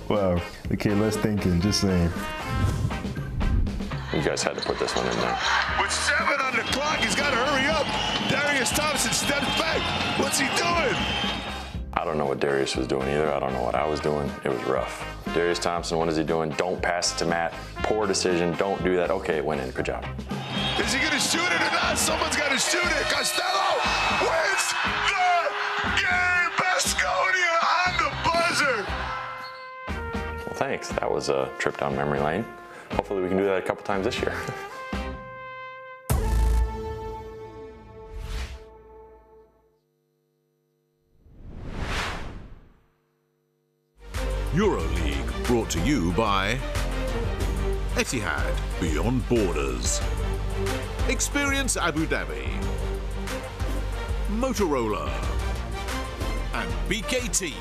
Wow. Okay, let's thinking, just saying. You guys had to put this one in there. With 7 on the clock, he's got to hurry up. Darius Thompson steps back. What's he doing? I don't know what Darius was doing either. I don't know what I was doing. It was rough. Darius Thompson, what is he doing? Don't pass it to Matt. Poor decision. Don't do that. Okay, it went in. Good job. Is he going to shoot it or not? Someone's got to shoot it. Costello wins the game. Baskonia on the buzzer. Well, thanks. That was a trip down memory lane. Hopefully we can do that a couple times this year. EuroLeague brought to you by Etihad Beyond Borders. Experience Abu Dhabi. Motorola. And BKT.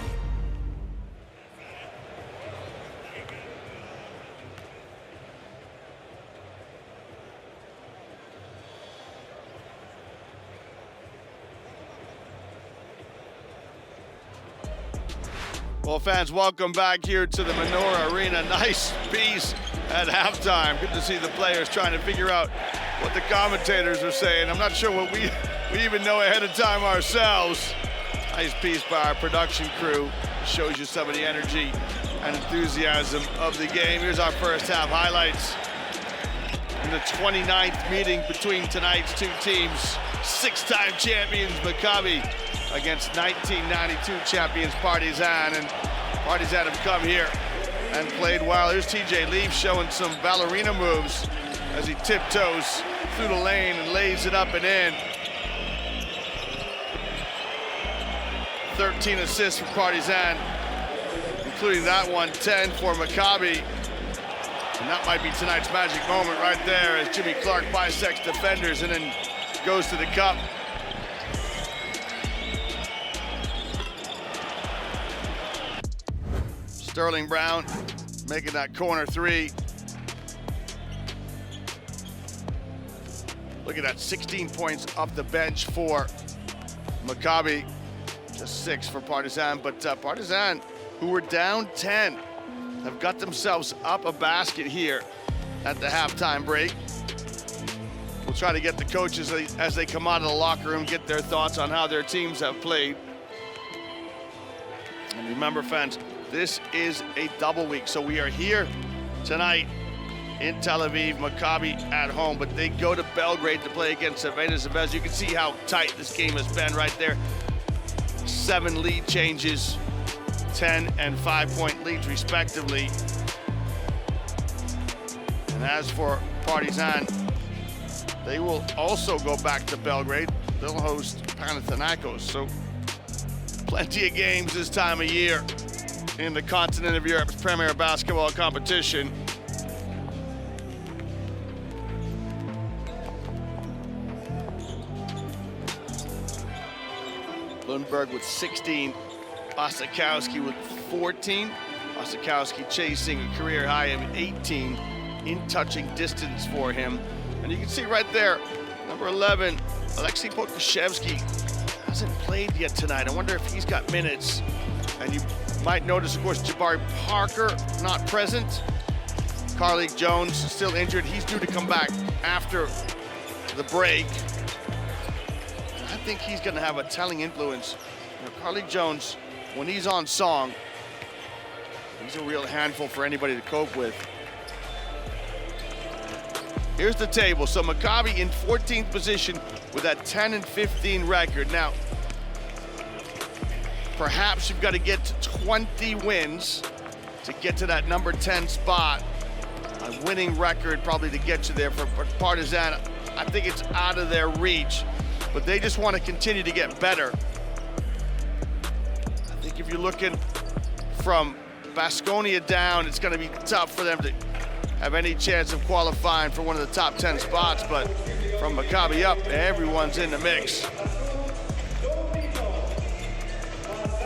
Well, fans, welcome back here to the Menorah Arena. Nice piece at halftime. Good to see the players trying to figure out what the commentators are saying. I'm not sure what we even know ahead of time ourselves. Nice piece by our production crew. Shows you some of the energy and enthusiasm of the game. Here's our first half highlights. In the 29th meeting between tonight's two teams, six-time champions Maccabi against 1992 champions Partizan, and Partizan have come here and played well. Here's TJ Leaf showing some ballerina moves as he tiptoes through the lane and lays it up and in. 13 assists for Partizan, including that one, 10 for Maccabi. And that might be tonight's magic moment right there as Jimmy Clark bisects defenders and then goes to the cup. Sterling Brown making that corner three. Look at that, 16 points off the bench for Maccabi. Just 6 for Partizan, but Partizan, who were down 10, have got themselves up a basket here at the halftime break. We'll try to get the coaches as they come out of the locker room, get their thoughts on how their teams have played. And remember, fans, this is a double week, so we are here tonight in Tel Aviv, Maccabi at home, but they go to Belgrade to play against Zvezda. You can see how tight this game has been right there. 7 lead changes, 10 and 5-point leads respectively. And as for Partizan, they will also go back to Belgrade. They'll host Panathinaikos, so plenty of games this time of year in the continent of Europe's premier basketball competition. Lundberg with 16, Osakowski with 14. Osakowski chasing a career high of 18 in touching distance for him. And you can see right there, number 11, Alexei Potkashevsky hasn't played yet tonight. I wonder if he's got minutes. And you might notice, of course, Jabari Parker not present. Carlik Jones still injured. He's due to come back after the break. I think he's going to have a telling influence. You know, Carlik Jones, when he's on song, he's a real handful for anybody to cope with. Here's the table. So Maccabi in 14th position with that 10 and 15 record. Now, perhaps you've got to get to 20 wins to get to that number 10 spot. A winning record probably to get you there. For Partizan, I think it's out of their reach, but they just want to continue to get better. I think if you're looking from Baskonia down, it's going to be tough for them to have any chance of qualifying for one of the top 10 spots, but from Maccabi up, everyone's in the mix.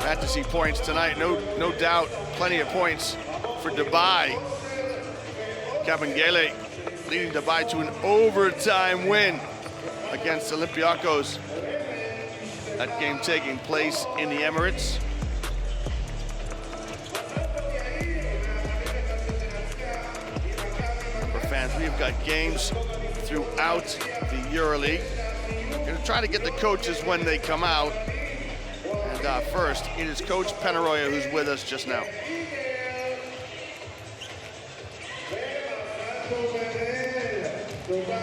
Fantasy points tonight, no doubt, plenty of points for Dubai. Kabengele leading Dubai to an overtime win against Olympiacos. That game taking place in the Emirates. For fans, we've got games throughout the EuroLeague. We're going to try to get the coaches when they come out. And first, it is Coach Penaroya who's with us just now.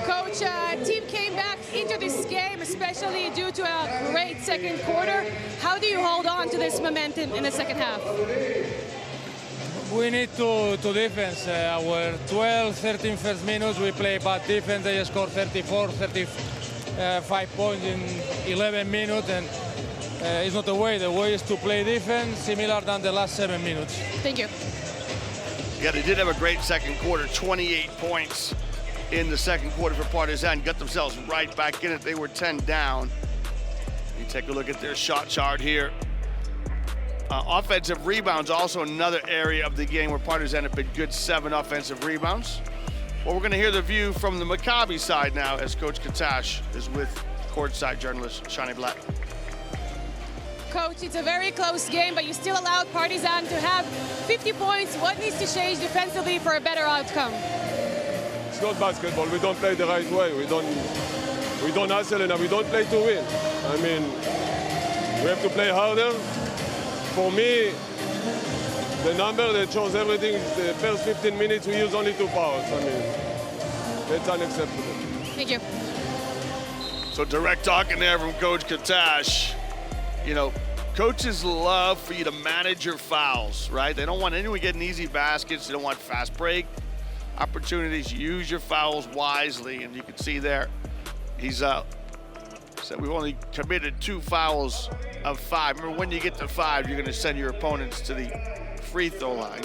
Coach, team came back into this game, especially due to a great second quarter. How do you hold on to this momentum in the second half? We need to defense. Our 12, 13 first minutes, we play bad defense. They scored 34, 35 points in 11 minutes, and it's not the way. The way is to play defense, similar than the last 7 minutes. Thank you. Yeah, they did have a great second quarter, 28 points in the second quarter for Partizan. Got themselves right back in it. They were 10 down. You take a look at their shot chart here. Offensive rebounds, also another area of the game where Partizan have been good, 7 offensive rebounds. Well, we're going to hear the view from the Maccabi side now as Coach Katash is with courtside journalist Shani Black. Coach, it's a very close game, but you still allowed Partizan to have 50 points. What needs to change defensively for a better outcome? It's not basketball. We don't play the right way. We don't hustle enough. We don't play to win. I mean, we have to play harder. For me, the number that shows everything is the first 15 minutes we use only 2 fouls. I mean, that's unacceptable. Thank you. So direct talking there from Coach Katash. You know, coaches love for you to manage your fouls, right? They don't want anyone getting easy baskets. They don't want fast break opportunities. Use your fouls wisely, and you can see there, he's out. So we've only committed 2 fouls of 5. Remember, when you get to 5, you're going to send your opponents to the free throw line.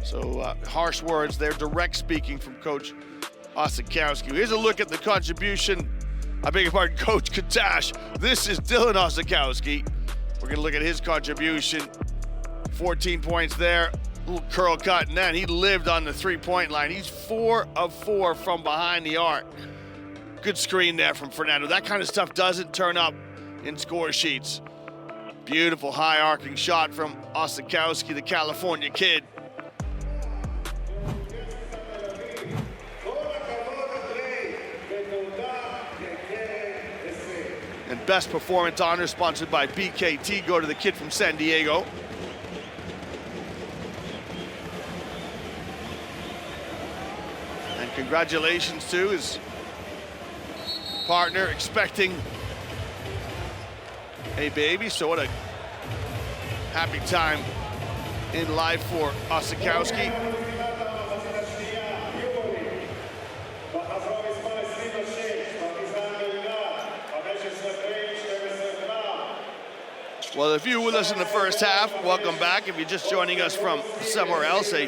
So harsh words there, direct speaking from Coach Osakowski. Here's a look at the contribution. I beg your pardon, Coach Katash. This is Dylan Osakowski. We're going to look at his contribution. 14 points there. Little curl cut, and then he lived on the 3-point line. He's 4 of 4 from behind the arc. Good screen there from Fernando. That kind of stuff doesn't turn up in score sheets. Beautiful high arcing shot from Osakowski, the California kid. And best performance honor sponsored by BKT go to the kid from San Diego. And congratulations to his partner, expecting a baby. So what a happy time in life for Osakowski. Well, if you were listening to the first half, welcome back. If you're just joining us from somewhere else, a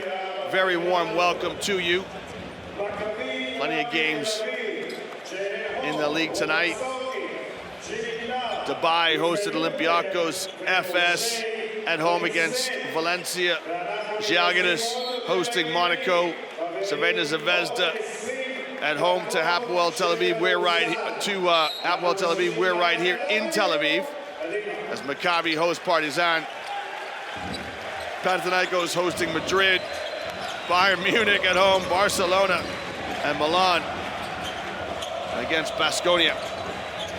very warm welcome to you. Plenty of games in the league tonight. Dubai hosted Olympiacos. FS at home against Valencia. Zalgiris hosting Monaco. Crvena Zvezda at home to Hapoel Tel Aviv. We're right Hapoel Tel Aviv. We're right here in Tel Aviv as Maccabi hosts Partizan. Panathinaikos hosting Madrid. Bayern Munich at home. Barcelona and Milan against Baskonia.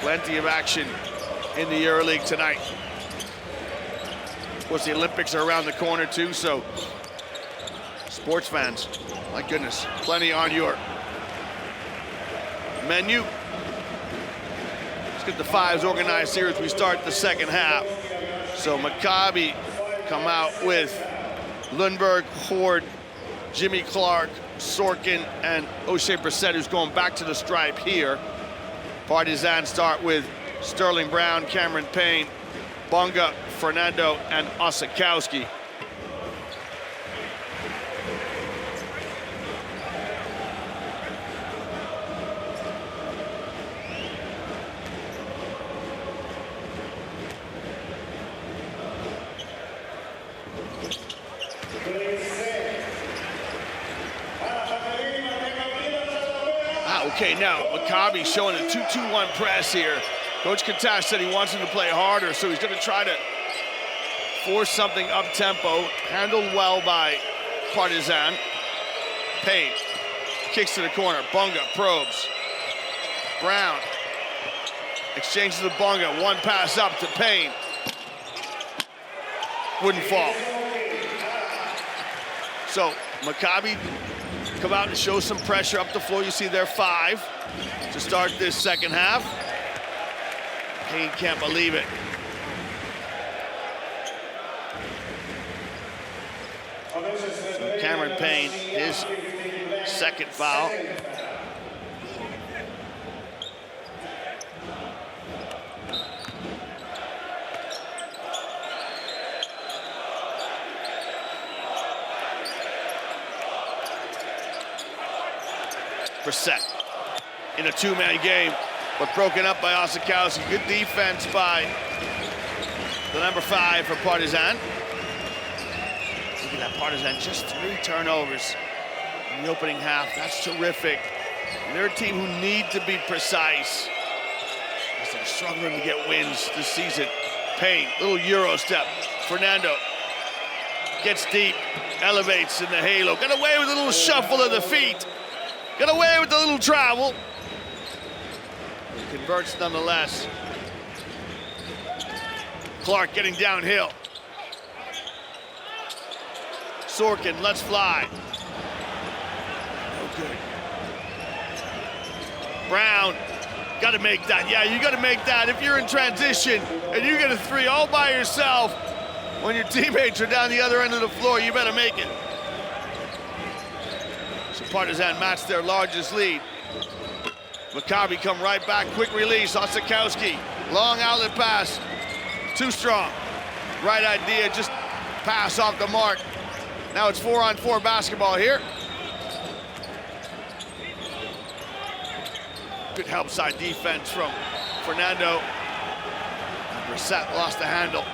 Plenty of action in the EuroLeague tonight. Of course, the Olympics are around the corner too, so sports fans, my goodness, plenty on your menu. Let's get the fives organized here as we start the second half. So Maccabi come out with Lundberg, Horde, Jimmy Clark, Sorkin, and O'Shea Brissett, who's going back to the stripe here. Partizan start with Sterling Brown, Cameron Payne, Bonga, Fernando, and Osakowski. Okay, now Maccabi showing a 2-2-1 press here. Coach Katash said he wants him to play harder, so he's going to try to force something up-tempo. Handled well by Partizan. Payne kicks to the corner. Bonga probes. Brown exchanges to Bonga. One pass up to Payne. Wouldn't fall. So Maccabi come out and show some pressure up the floor. You see their 5 to start this second half. Payne can't believe it. So Cameron Payne, his second foul. Brissett in a 2-man game, but broken up by Osakowski. Good defense by the number 5 for Partizan. Look at that, Partizan, just 3 turnovers in the opening half. That's terrific. And they're a team who need to be precise. As They're struggling to get wins this season. Payne, little Euro step. Fernando gets deep, elevates in the halo. Got away with a little shuffle of the feet. Got away with the little travel. He converts nonetheless. Clark getting downhill. Sorkin lets fly. No good. Brown, got to make that. Yeah, you got to make that. If you're in transition and you get a three all by yourself, when your teammates are down the other end of the floor, you better make it. So Partizan matched their largest lead. Maccabi come right back, quick release, Osakowski, long outlet pass, too strong. Right idea, just pass off the mark. Now it's 4-on-4 basketball here. Good help side defense from Fernando. Brissett lost the handle.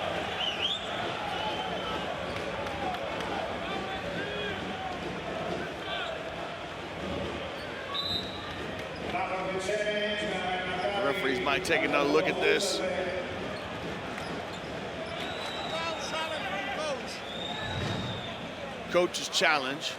The referees might take another look at this. Coach's challenge.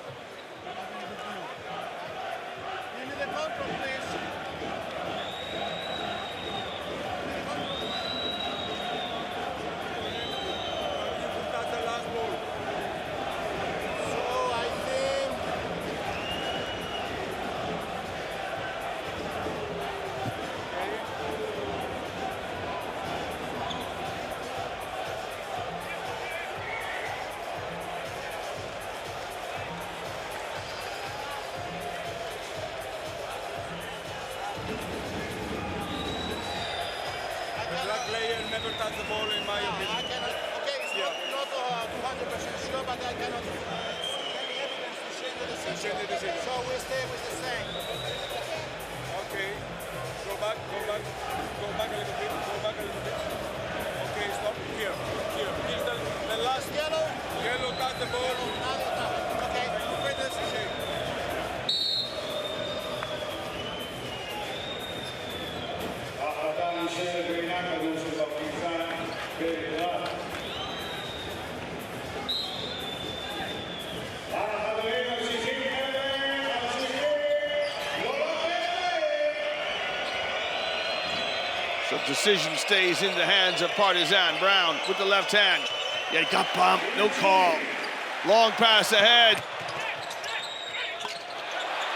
So decision stays in the hands of Partizan. Brown with the left hand. Yeah, he got bumped, no call. Long pass ahead.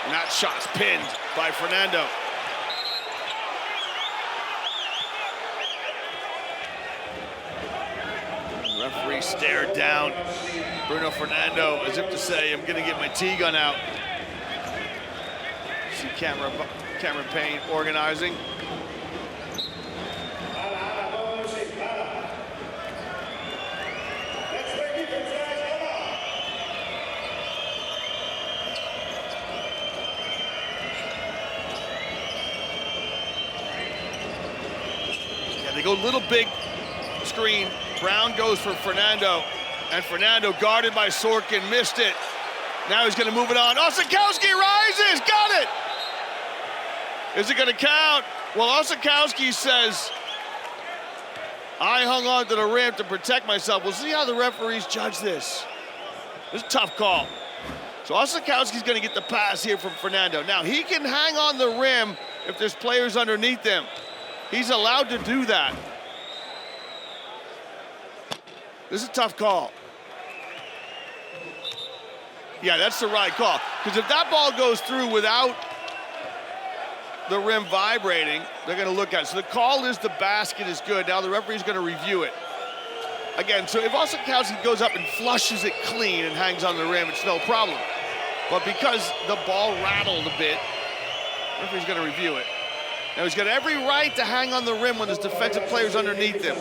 And that shot's pinned by Fernando. The referee stared down Bruno Fernando as if to say, I'm gonna get my T-gun out. See Cameron Payne organizing. They go little big screen. Brown goes for Fernando, and Fernando guarded by Sorkin, missed it. Now he's gonna move it on. Osakowski rises, got it! Is it gonna count? Well, Osakowski says, I hung on to the rim to protect myself. We'll see how the referees judge this. This is a tough call. So Osakowski's gonna get the pass here from Fernando. Now, he can hang on the rim if there's players underneath him. He's allowed to do that. This is a tough call. Yeah, that's the right call. Because if that ball goes through without the rim vibrating, they're going to look at it. So the call is the basket is good. Now the referee's going to review it. Again, so if Osakowski goes up and flushes it clean and hangs on the rim, it's no problem. But because the ball rattled a bit, the referee's going to review it. Now he's got every right to hang on the rim when there's defensive players underneath him.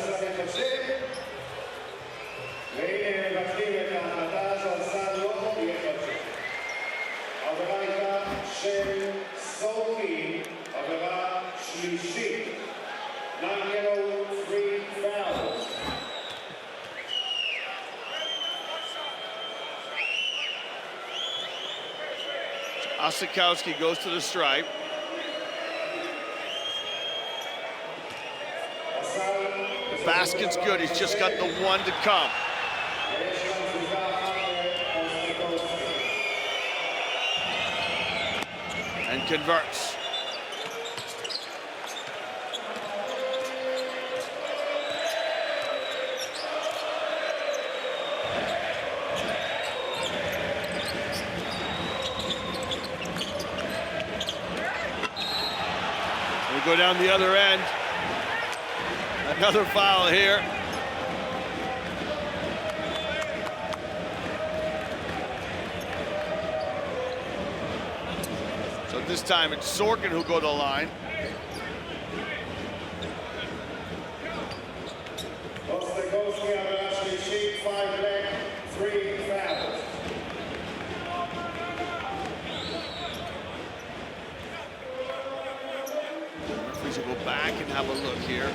Osakowski goes to the stripe. basket's good. He's just got the one to come. And converts. We go down the other end. Another foul here. So this time it's Sorkin who'll go to the line. Referees will go back and have a look here.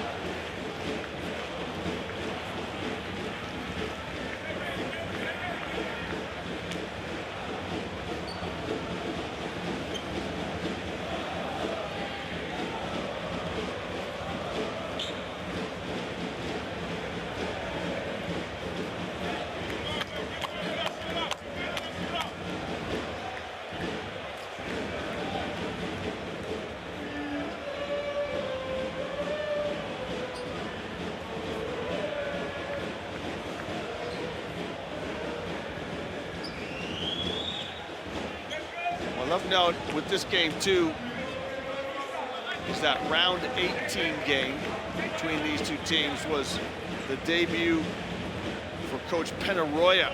Of note with this game too is that round 18 game between these two teams was the debut for Coach Penaroya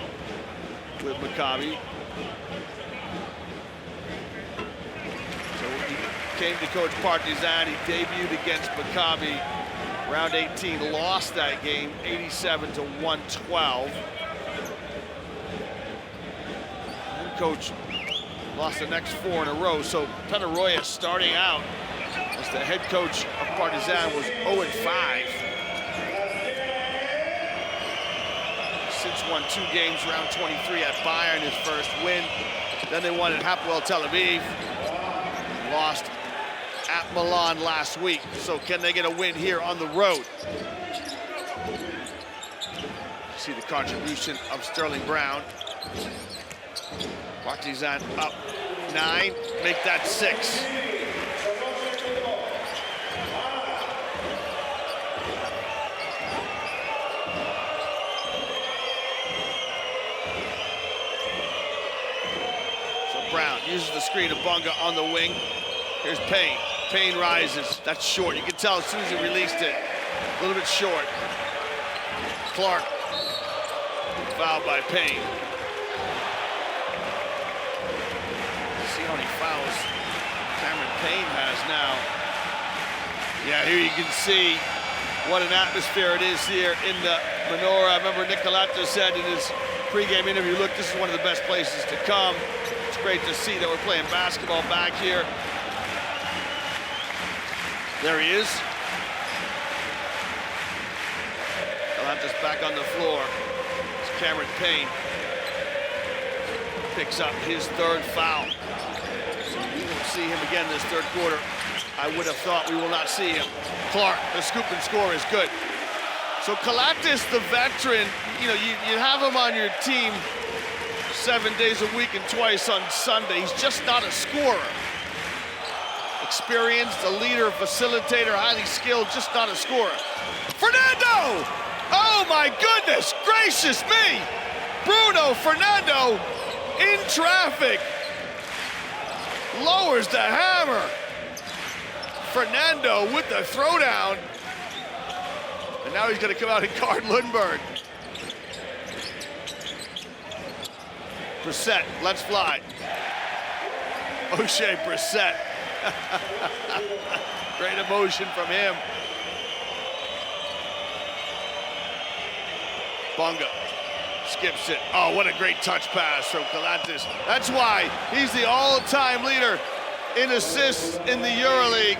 with Maccabi. So he came to coach Partizan. He debuted against Maccabi. Round 18, lost that game 87-112. And coach lost the next 4 in a row, so Penaroya starting out as the head coach of Partizan was 0-5. Since won 2 games, round 23 at Bayern, his first win. Then they won at Hapoel Tel Aviv. Lost at Milan last week, so can they get a win here on the road? See the contribution of Sterling Brown. Partizan up 9, make that 6. So Brown uses the screen of Bunga on the wing. Here's Payne. Payne rises. That's short. You can tell as soon as he released it. A little bit short. Clark. Fouled by Payne. How many fouls Cameron Payne has now. Yeah, here you can see what an atmosphere it is here in the Menorah. I remember Nicolato said in his pregame interview, look, this is one of the best places to come. It's great to see that we're playing basketball back here. There he is. Galantis back on the floor. It's Cameron Payne. Picks up his 3rd foul. See him again this 3rd quarter. I would have thought we will not see him. Clark, the scoop and score is good. So Kalatis, the veteran, you know, you have him on your team 7 days a week and twice on Sunday. He's just not a scorer. Experienced, a leader, facilitator, highly skilled, just not a scorer. Fernando! Oh my goodness gracious me! Bruno Fernando in traffic. Lowers the hammer. Fernando with the throwdown. And now he's going to come out and guard Lundberg. Brissett, let's fly. O'Shea Brissett. Great emotion from him. Bunga skips it. Oh, what a great touch pass from Galantis. That's why he's the all-time leader in assists in the EuroLeague.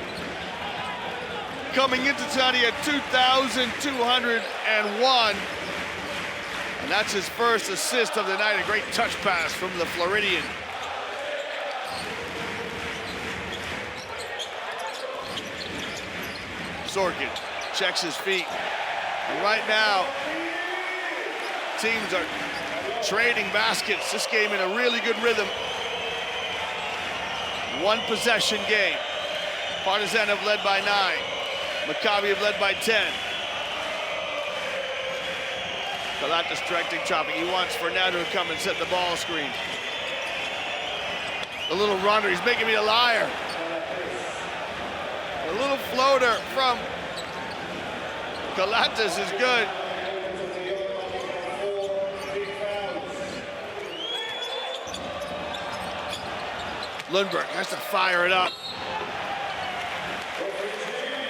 Coming into tonight, he had 2,201. And that's his first assist of the night. A great touch pass from the Floridian. Sorkin checks his feet. And right now, teams are trading baskets. This game in a really good rhythm. One possession game. Partisan have led by 9. Maccabi have led by 10. Galatas directing traffic. He wants Fernando to come and set the ball screen. A little runner, he's making me a liar. A little floater from Galatas is good. Lundberg has to fire it up.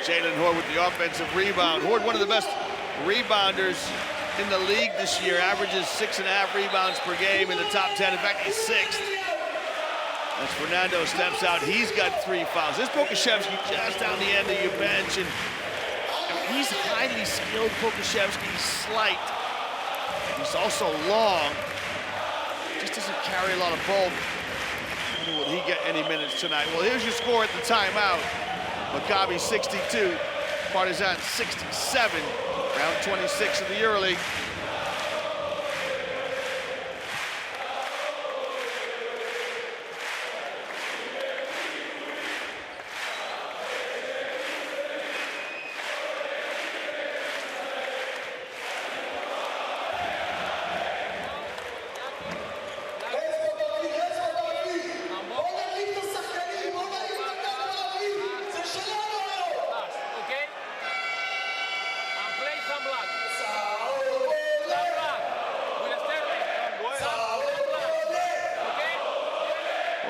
Jalen Hoard with the offensive rebound. Hoard, one of the best rebounders in the league this year, averages 6.5 rebounds per game in the top 10. In fact, he's 6th. As Fernando steps out, he's got 3 fouls. This Pokashevsky just down the end of your bench, and he's highly skilled. Pokashevsky, he's slight. He's also long. Just doesn't carry a lot of bulk. Will he get any minutes tonight? Well, here's your score at the timeout. Maccabi 62, Partisan 67, round 26 of the EuroLeague.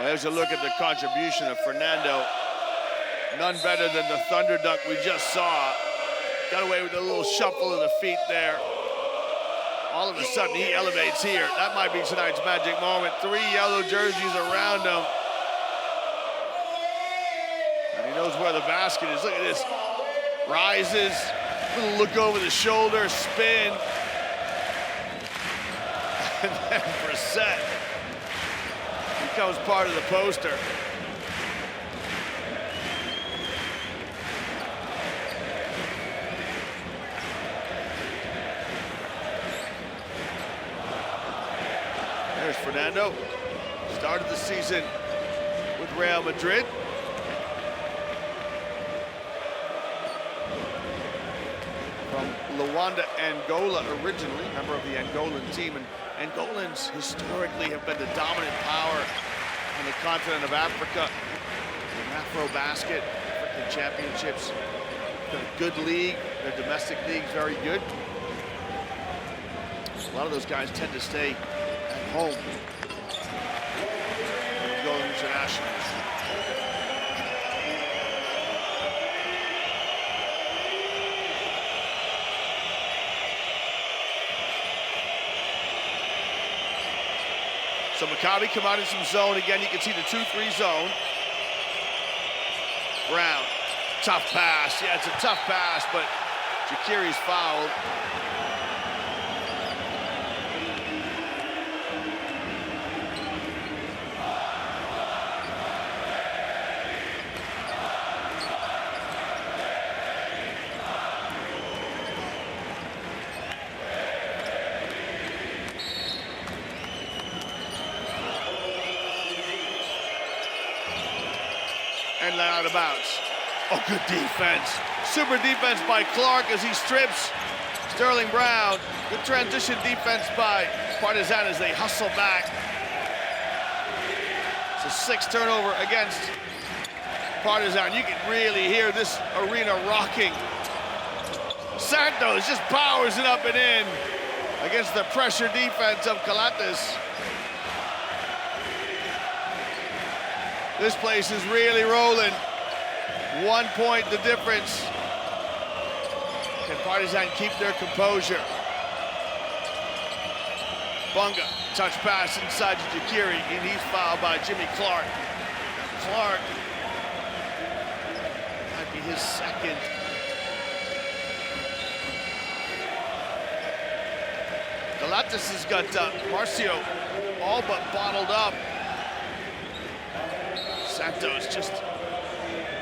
There's a look at the contribution of Fernando. None better than the thunder dunk we just saw. Got away with a little shuffle of the feet there. All of a sudden, he elevates here. That might be tonight's magic moment. 3 yellow jerseys around him. And he knows where the basket is. Look at this. Rises, little look over the shoulder, spin. And then Brissett becomes part of the poster. There's Fernando. Started the season with Real Madrid. From Luanda, Angola originally, member of the Angolan team. And Angolans historically have been the dominant power on the continent of Africa. In Afro-basket, African championships. Got a good league. Their domestic league's very good. A lot of those guys tend to stay at home. Angolan internationals. So Maccabi come out in some zone. Again, you can see the 2-3 zone. Brown, tough pass. Yeah, it's a tough pass, but Jakiri's fouled. And then out of bounds. Oh, good defense. Super defense by Clark as he strips Sterling Brown. Good transition defense by Partisan as they hustle back. It's a 6 turnover against Partisan. You can really hear this arena rocking. Santos just powers it up and in against the pressure defense of Galatas. This place is really rolling. 1 point the difference. Can Partisan keep their composure? Bunga, touch pass inside to Jakiri, and he's fouled by Jimmy Clark. Clark might be his second. Galatas has got Marcio all but bottled up. Santos just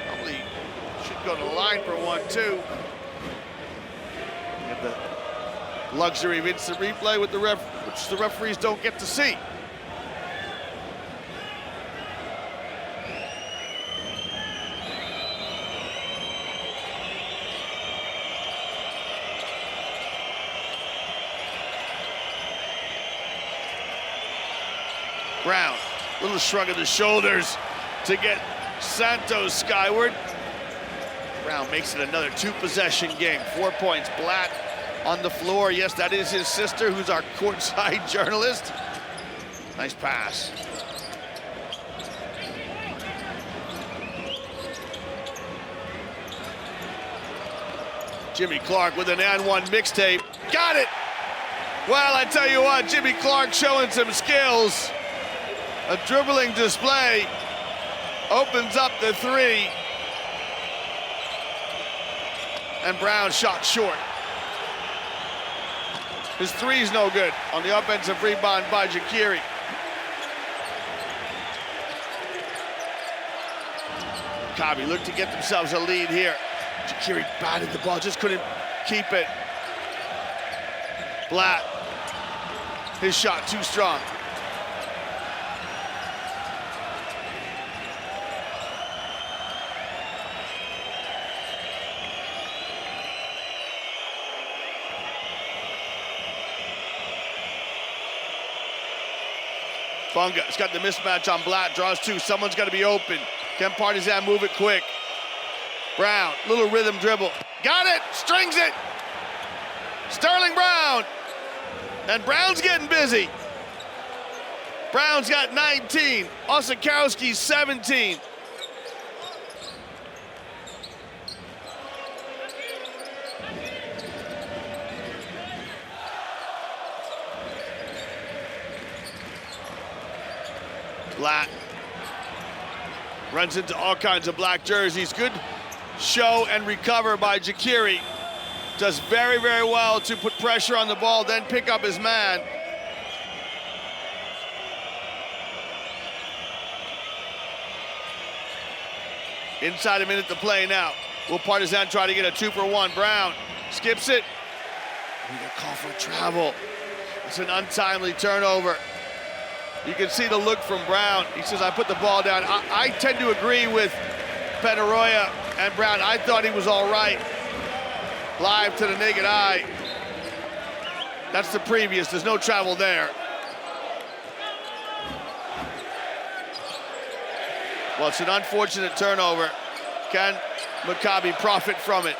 probably should go to the line for 1-2. Get the luxury of instant replay with the which the referees don't get to see. Brown, little shrug of the shoulders to get Santos skyward. Brown makes it another 2-possession game, 4 points. Blatt on the floor. Yes, that is his sister, who's our courtside journalist. Nice pass. Jimmy Clark with an and one mixtape. Got it! Well, I tell you what, Jimmy Clark showing some skills. A dribbling display opens up the three. And Brown shot short. His three's no good on the offensive rebound by Jaciri. Maccabi look to get themselves a lead here. Jaciri batted the ball, just couldn't keep it. Blatt, his shot too strong. Bunga's got the mismatch on Blatt, draws two. Someone's got to be open. Can Partisan move it quick? Brown, little rhythm dribble. Got it, strings it. Sterling Brown. And Brown's getting busy. Brown's got 19. Osikowski's 17. Blatt runs into all kinds of black jerseys. Good show and recover by Jaciri. Does very, very well to put pressure on the ball, then pick up his man. Inside a minute to play now. Will Partisan try to get a 2-for-1? Brown skips it. We got a call for travel. It's an untimely turnover. You can see the look from Brown. He says, I put the ball down. I tend to agree with Penaroya and Brown. I thought he was all right. Live to the naked eye. That's the previous. There's no travel there. Well, it's an unfortunate turnover. Can Maccabi profit from it?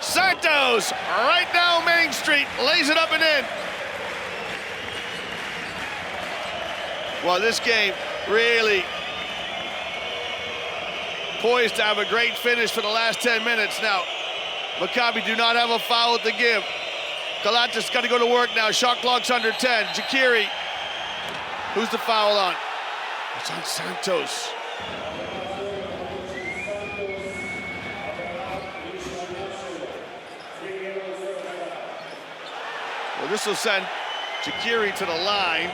Santos, right down Main Street, lays it up and in. Well, this game really poised to have a great finish for the last 10 minutes. Now, Maccabi do not have a foul to give. Galatas got to go to work now. Shot clock's under 10. Jaciri, who's the foul on? It's on Santos. Well, this will send Jaciri to the line.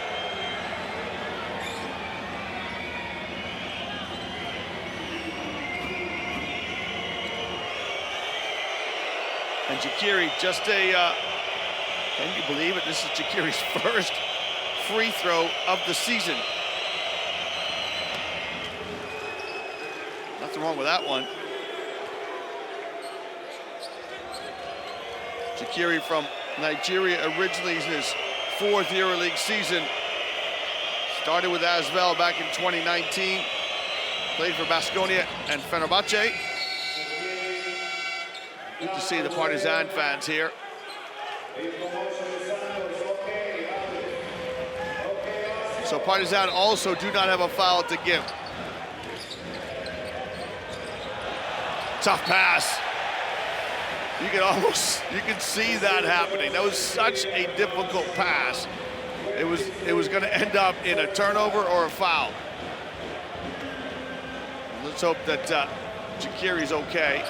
And Jaciri just a, can you believe it? This is Jaciri's first free throw of the season. Nothing wrong with that one. Jaciri from Nigeria originally in his 4th EuroLeague season. Started with Asvel back in 2019. Played for Baskonia and Fenerbahce. Good to see the Partisan fans here. So Partisan also do not have a foul to give. Tough pass. You can see that happening. That was such a difficult pass. It was going to end up in a turnover or a foul. Let's hope that Jaciri's okay.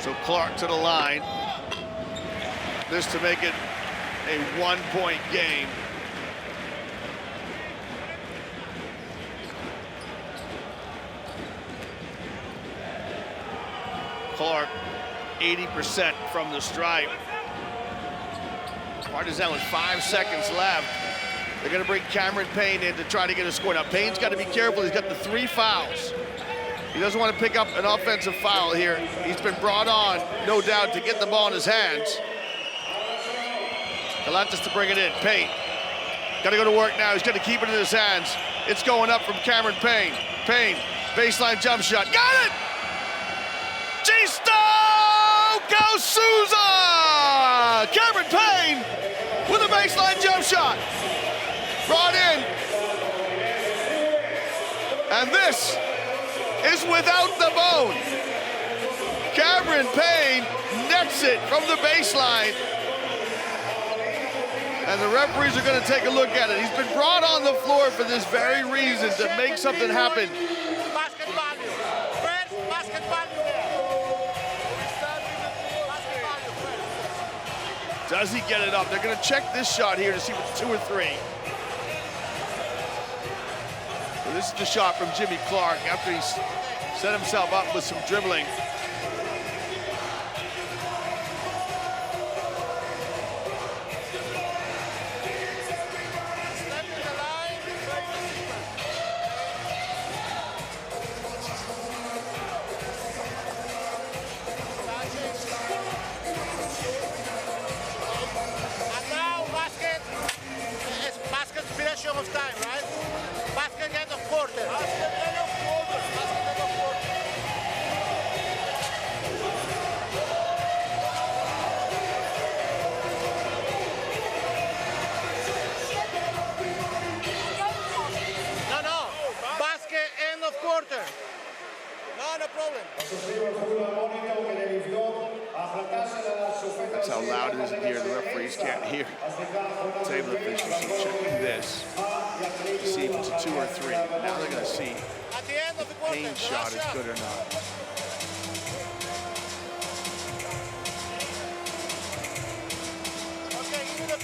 So Clark to the line. This to make it a 1-point game. Clark, 80% from the stripe. Partisan with 5 seconds left. They're gonna bring Cameron Payne in to try to get a score. Now Payne's gotta be careful, he's got the 3 fouls. He doesn't want to pick up an offensive foul here. He's been brought on, no doubt, to get the ball in his hands. Galantis to bring it in, Payne. Gotta go to work now, he's gonna keep it in his hands. It's going up from Cameron Payne. Payne, baseline jump shot, got it! Gisto Souza! Cameron Payne with a baseline jump shot. Brought in. And this is without the bone. Cameron Payne nets it from the baseline. And the referees are going to take a look at it. He's been brought on the floor for this very reason, to make something happen. Basket value. First basket value there. Does he get it up? They're going to check this shot here to see if it's 2 or 3. So this is the shot from Jimmy Clark after he set himself up with some dribbling. Of time, right? Basket end of quarter. Basket end of quarter. Basket end of quarter. No. Basket end of quarter. No problem. That's how loud it is in here. The referees can't hear. Table officials are checking this to see if it's a 2 or 3. Now they're going to see At the end of the if quarter, Payne's shot is good or not. Okay, give me the...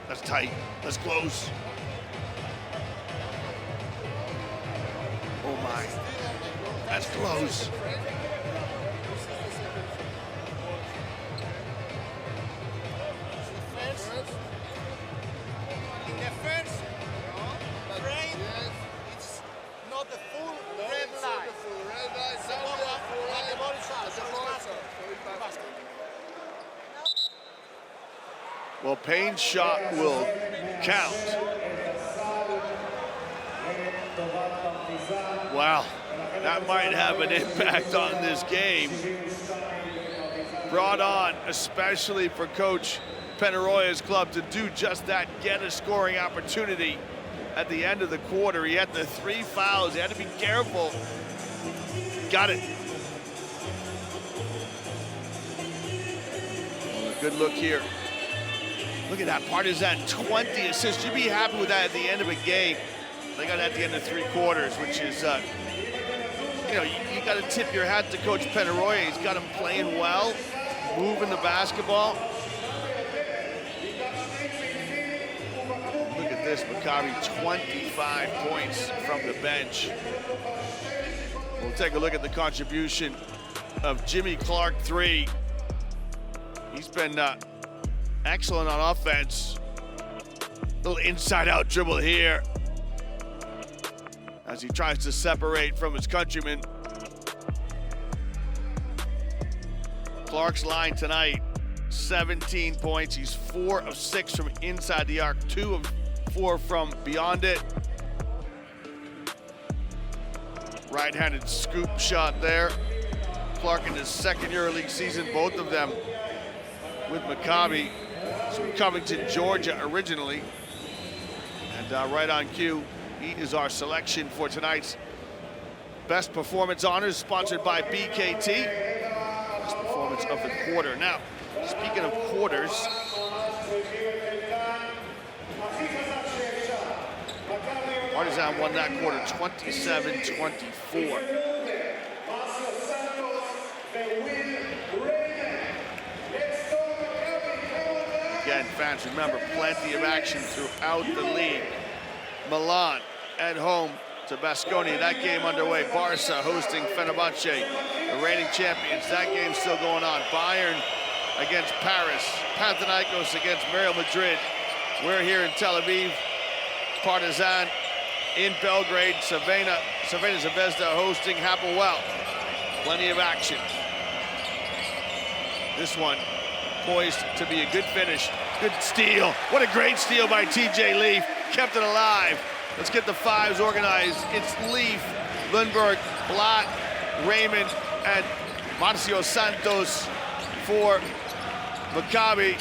That's tight. That's close. Oh my. That's close. In the first frame, it's not the full red light. The ball is out. Well, Payne's shot will count. Wow, that might have an impact on this game. Brought on especially for Coach Penaroya's club to do just that, get a scoring opportunity at the end of the quarter. He had the 3 fouls, he had to be careful. Got it. Good look here. Look at that, Partisan 20 assists. You'd be happy with that at the end of a game. They got it at the end of 3 quarters, which is, you know, you got to tip your hat to Coach Penaroya. He's got him playing well, moving the basketball. Look at this, Maccabi, 25 points from the bench. We'll take a look at the contribution of Jimmy Clark, 3. He's been excellent on offense. Little inside-out dribble here as he tries to separate from his countrymen. Clark's line tonight, 17 points. He's 4 of 6 from inside the arc, 2 of 4 from beyond it. Right-handed scoop shot there. Clark in his second EuroLeague season, both of them with Maccabi. He's from Covington, Georgia originally. And right on cue, he is our selection for tonight's Best Performance Honors, sponsored by BKT. Best Performance of the Quarter. Now, speaking of quarters, Partizan won that quarter 27-24. Again, fans, remember, plenty of action throughout the league. Milan at home to Baskonia. That game underway. Barca hosting Fenerbahce, the reigning champions. That game's still going on. Bayern against Paris. Panathinaikos against Real Madrid. We're here in Tel Aviv. Partizan in Belgrade. Crvena Zvezda hosting Hapoel. Plenty of action. This one poised to be a good finish. Good steal. What a great steal by TJ Leaf. Kept it alive. Let's get the fives organized. It's Leaf, Lundberg, Blatt, Raymond, and Marcio Santos for Maccabi.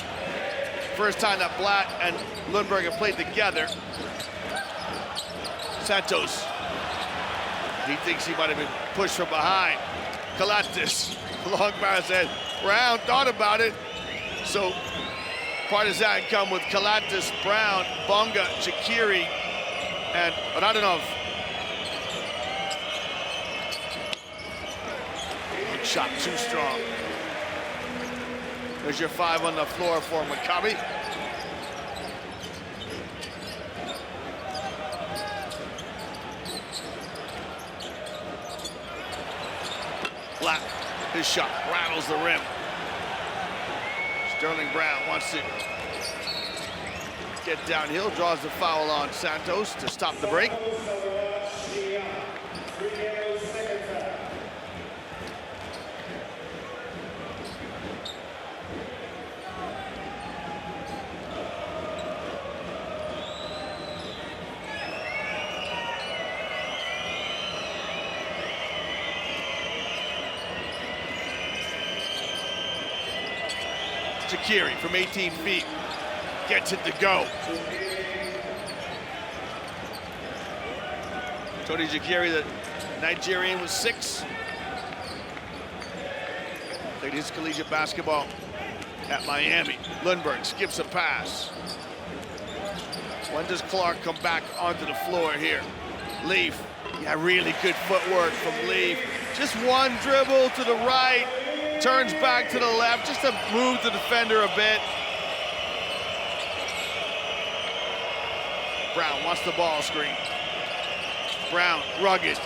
First time that Blatt and Lundberg have played together. Santos, he thinks he might have been pushed from behind. Kalatis, long pass ahead. Brown thought about it. So Partizan come with Kalatis, Brown, Bonga, Shaqiri, and Radonov. One shot too strong. There's your five on the floor for Maccabi. Blatt, his shot rattles the rim. Sterling Brown wants to get downhill, draws the foul on Santos to stop the break. Shaqiri from 18 feet gets it to go. Tony Shaqiri, the Nigerian, was 6. Played his collegiate basketball at Miami. Lundberg skips a pass. When does Clark come back onto the floor here? Leaf, yeah, really good footwork from Leaf. Just one dribble to the right. Turns back to the left, just to move the defender a bit. Brown wants the ball screen. Brown, rugged.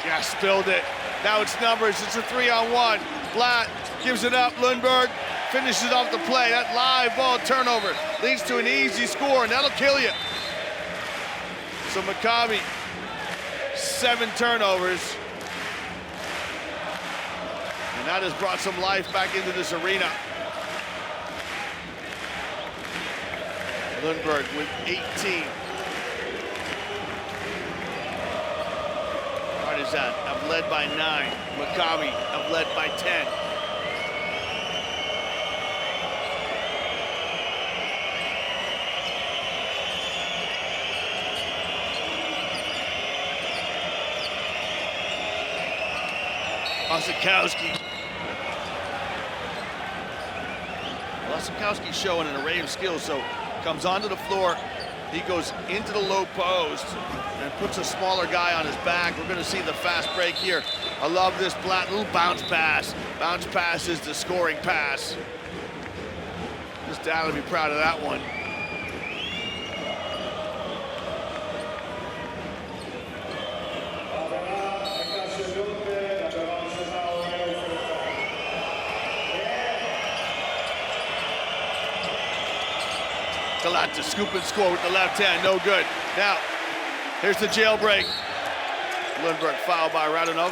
Yeah, spilled it. Now it's numbers, it's a 3-on-1. Blatt gives it up, Lundberg finishes off the play. That live ball turnover leads to an easy score, and that'll kill you. So Maccabi, 7 turnovers. And that has brought some life back into this arena. Lundberg with 18. Partizan have led by 9. Maccabi have led by 10. Osakowski. Osakowski's showing an array of skills, so comes onto the floor. He goes into the low post and puts a smaller guy on his back. We're gonna see the fast break here. I love this Blatt, little bounce pass. Bounce pass is the scoring pass. Just Dad will be proud of that one. Galat to scoop and score with the left hand, no good. Now, here's the jailbreak. Lundberg fouled by Radonov.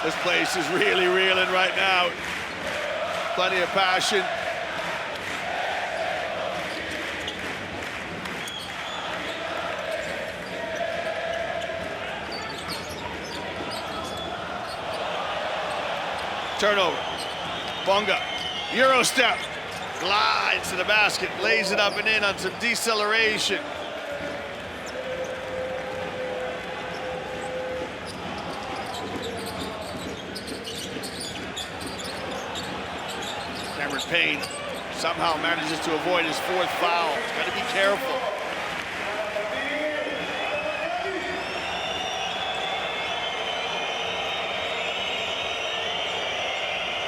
This place is really reeling right now. Plenty of passion. Turnover. Bonga, Euro step, glides to the basket, lays it up and in on some deceleration. Cameron Payne somehow manages to avoid his fourth foul. He's got to be careful.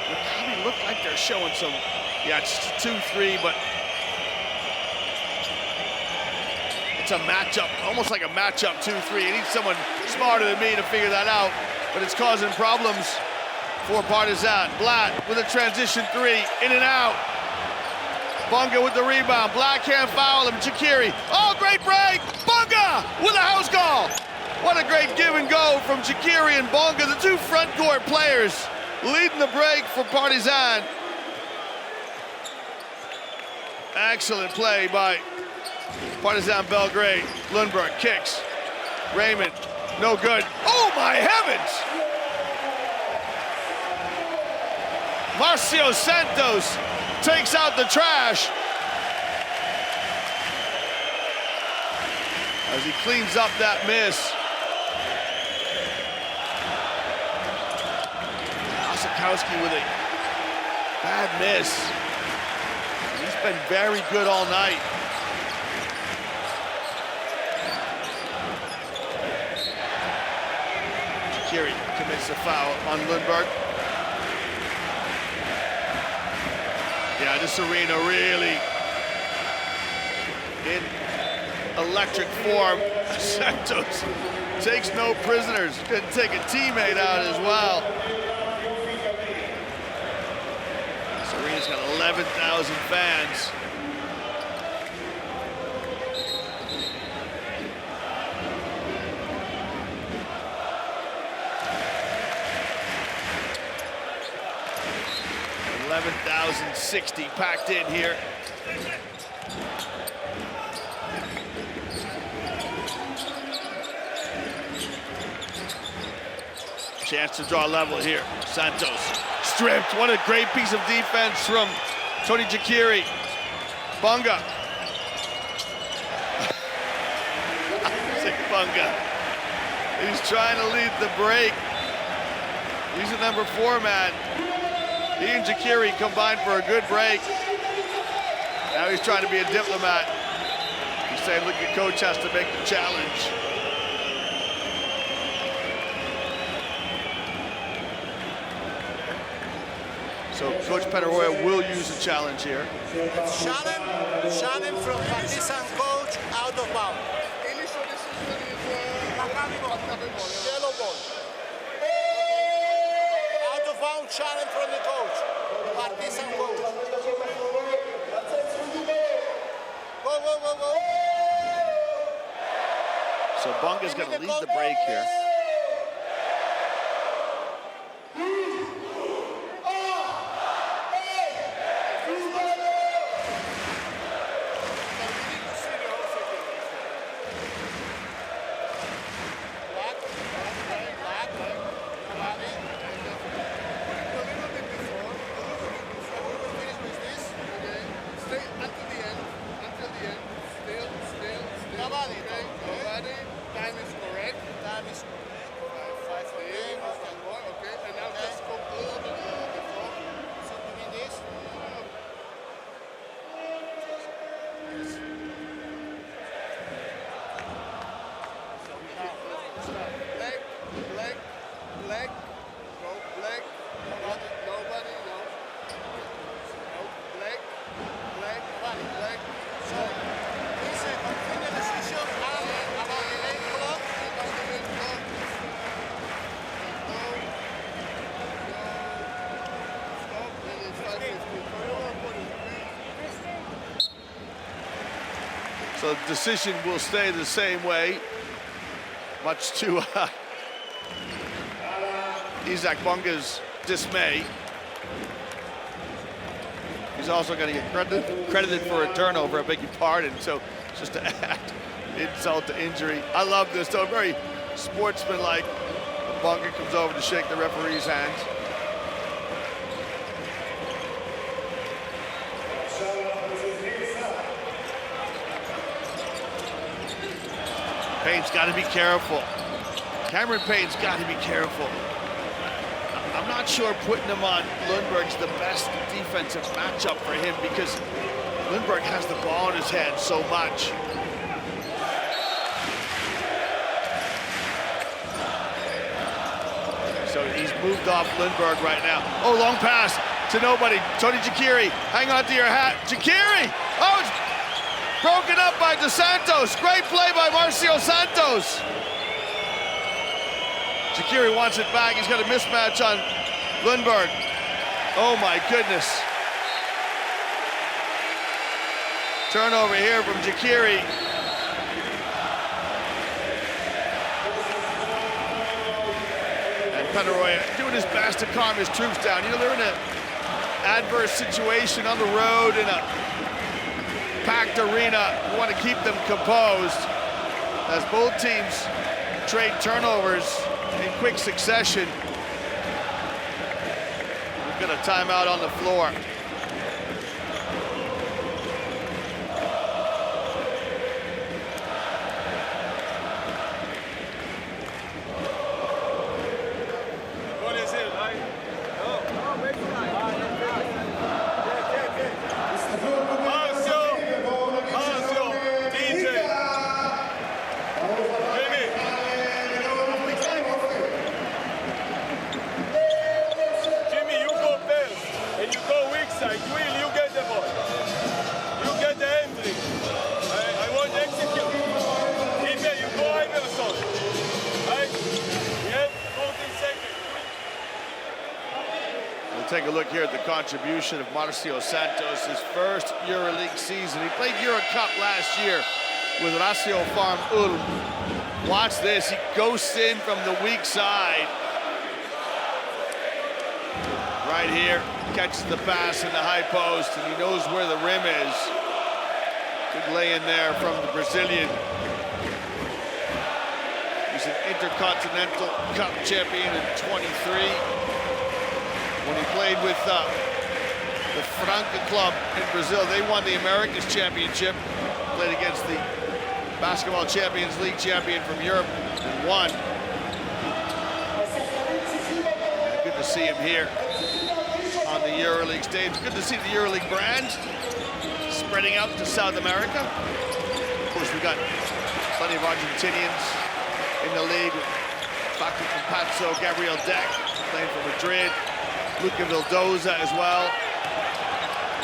Maccabi look like they're showing some, yeah, it's 2-3, but it's a matchup, almost like a matchup 2-3. You need someone smarter than me to figure that out, but it's causing problems for Partisan. Blatt with a transition three, in and out. Bonga with the rebound. Blatt can't foul him. Jakiri. Oh, great break! Bonga with a house call. What a great give and go from Jakiri and Bonga, the two front court players leading the break for Partisan. Excellent play by Partizan Belgrade. Lundberg kicks. Raymond, no good. Oh my heavens! Marcio Santos takes out the trash as he cleans up that miss. Osakowski with a bad miss. He's been very good all night. Jakiri commits a foul on Lundberg. Yeah, this arena really in electric form. Santos takes no prisoners. Couldn't take a teammate out as well. This arena's got 11,000 fans. $11,060 packed in here. Chance to draw level here. Santos stripped. What a great piece of defense from Tony Jakiri. Bonga. Isaac Bonga. He's trying to lead the break. He's a number 4 man. He and Jakiri combined for a good break. Now he's trying to be a diplomat. He's saying, look, your coach has to make the challenge. So Coach Penarroya will use a challenge here. Shannon from Partisan coach out of bounds. Yellow ball. Out of bounds challenge from the coach. Partisan coach. Go, go, go, go. So Bonga's going to lead the break here. So the decision will stay the same way, much to Isaac Bonga's dismay. He's also going to get credited for a turnover, I beg your pardon. So just to add insult to injury. I love this, though, very sportsmanlike. Bonga comes over to shake the referee's hand. Payne's got to be careful. Cameron Payne's got to be careful. I'm not sure putting him on Lundberg's the best defensive matchup for him because Lundberg has the ball in his hand so much. So he's moved off Lundberg right now. Oh, long pass to nobody. Tony Jakiri, hang on to your hat. Jakiri! Oh, it's broken up by Dos Santos. Great play by Marcio Santos. Jakiri wants it back. He's got a mismatch on Lundberg. Oh my goodness. Turnover here from Jakiri. And Penaroya doing his best to calm his troops down. You know, they're in an adverse situation on the road in a packed arena. You want to keep them composed as both teams trade turnovers in quick succession. We've got a timeout on the floor. What is it, right? Take a look here at the contribution of Marcio Santos, his first EuroLeague season. He played Euro Cup last year with Lazio Farm Ulm. Watch this, he ghosts in from the weak side. Right here, catches the pass in the high post, and he knows where the rim is. Good lay in there from the Brazilian. He's an Intercontinental Cup champion in 23. When he played with the Franca club in Brazil, they won the Americas Championship, played against the Basketball Champions League champion from Europe and won. And good to see him here on the EuroLeague stage. Good to see the EuroLeague brand spreading out to South America. Of course, we got plenty of Argentinians in the league. Facu Campazzo, Gabriel Deck playing for Madrid. Luca Vildoza as well.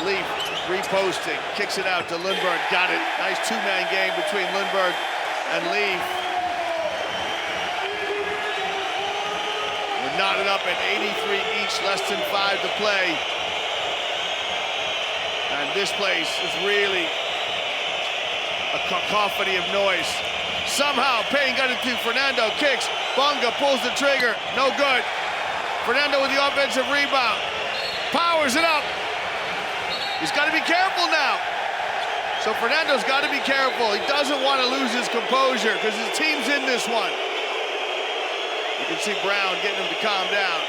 Leaf reposting, kicks it out to Lundberg, got it. Nice two-man game between Lundberg and Leaf. We're knotted up at 83 each, less than 5 to play. And this place is really a cacophony of noise. Somehow Payne got it to Fernando, kicks, Bonga pulls the trigger, no good. Fernando with the offensive rebound, powers it up. He's got to be careful now. So Fernando's got to be careful. He doesn't want to lose his composure because his team's in this one. You can see Brown getting him to calm down.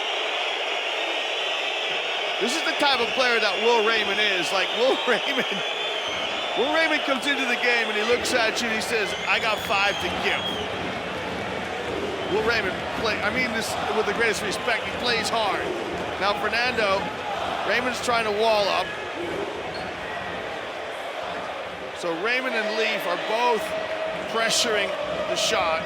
This is the type of player that Will Raymond is. Like Will Raymond comes into the game and he looks at you and he says, I got 5 to give. Will Raymond play, I mean this with the greatest respect, he plays hard. Now Fernando, Raymond's trying to wall up. So Raymond and Leaf are both pressuring the shot.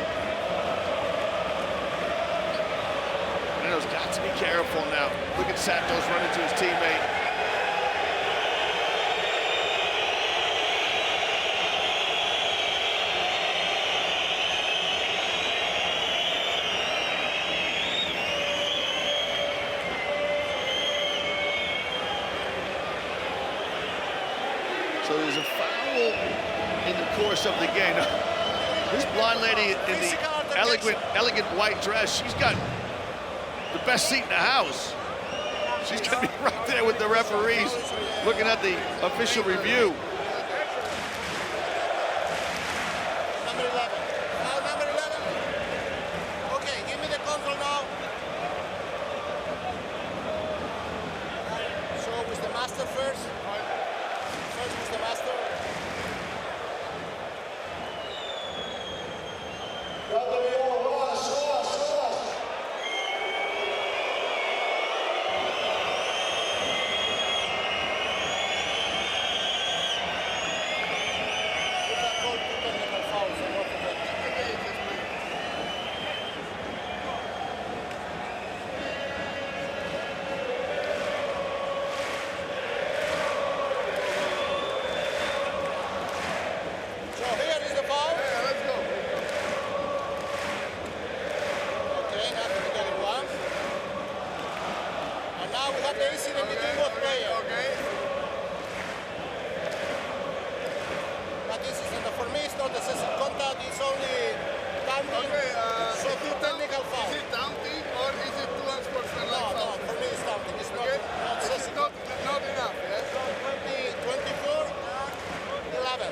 Fernando's got to be careful now. Look at Santos running to his teammate. So there's a foul in the course of the game. This blonde lady in the elegant white dress, she's got the best seat in the house. She's gonna be right there with the referees looking at the official review. Number 11. Now number 11. Okay, give me the control now. So with the master first. First with the master. Now we have the incident between both players. Okay. But this is, for me, it's not excessive contact, it's only counting. Okay, so two technical foul. Is it counting or is it too unsportsmanlike? No, for me it's counting. It's not, not excessive. Not enough, yes? 24, 11.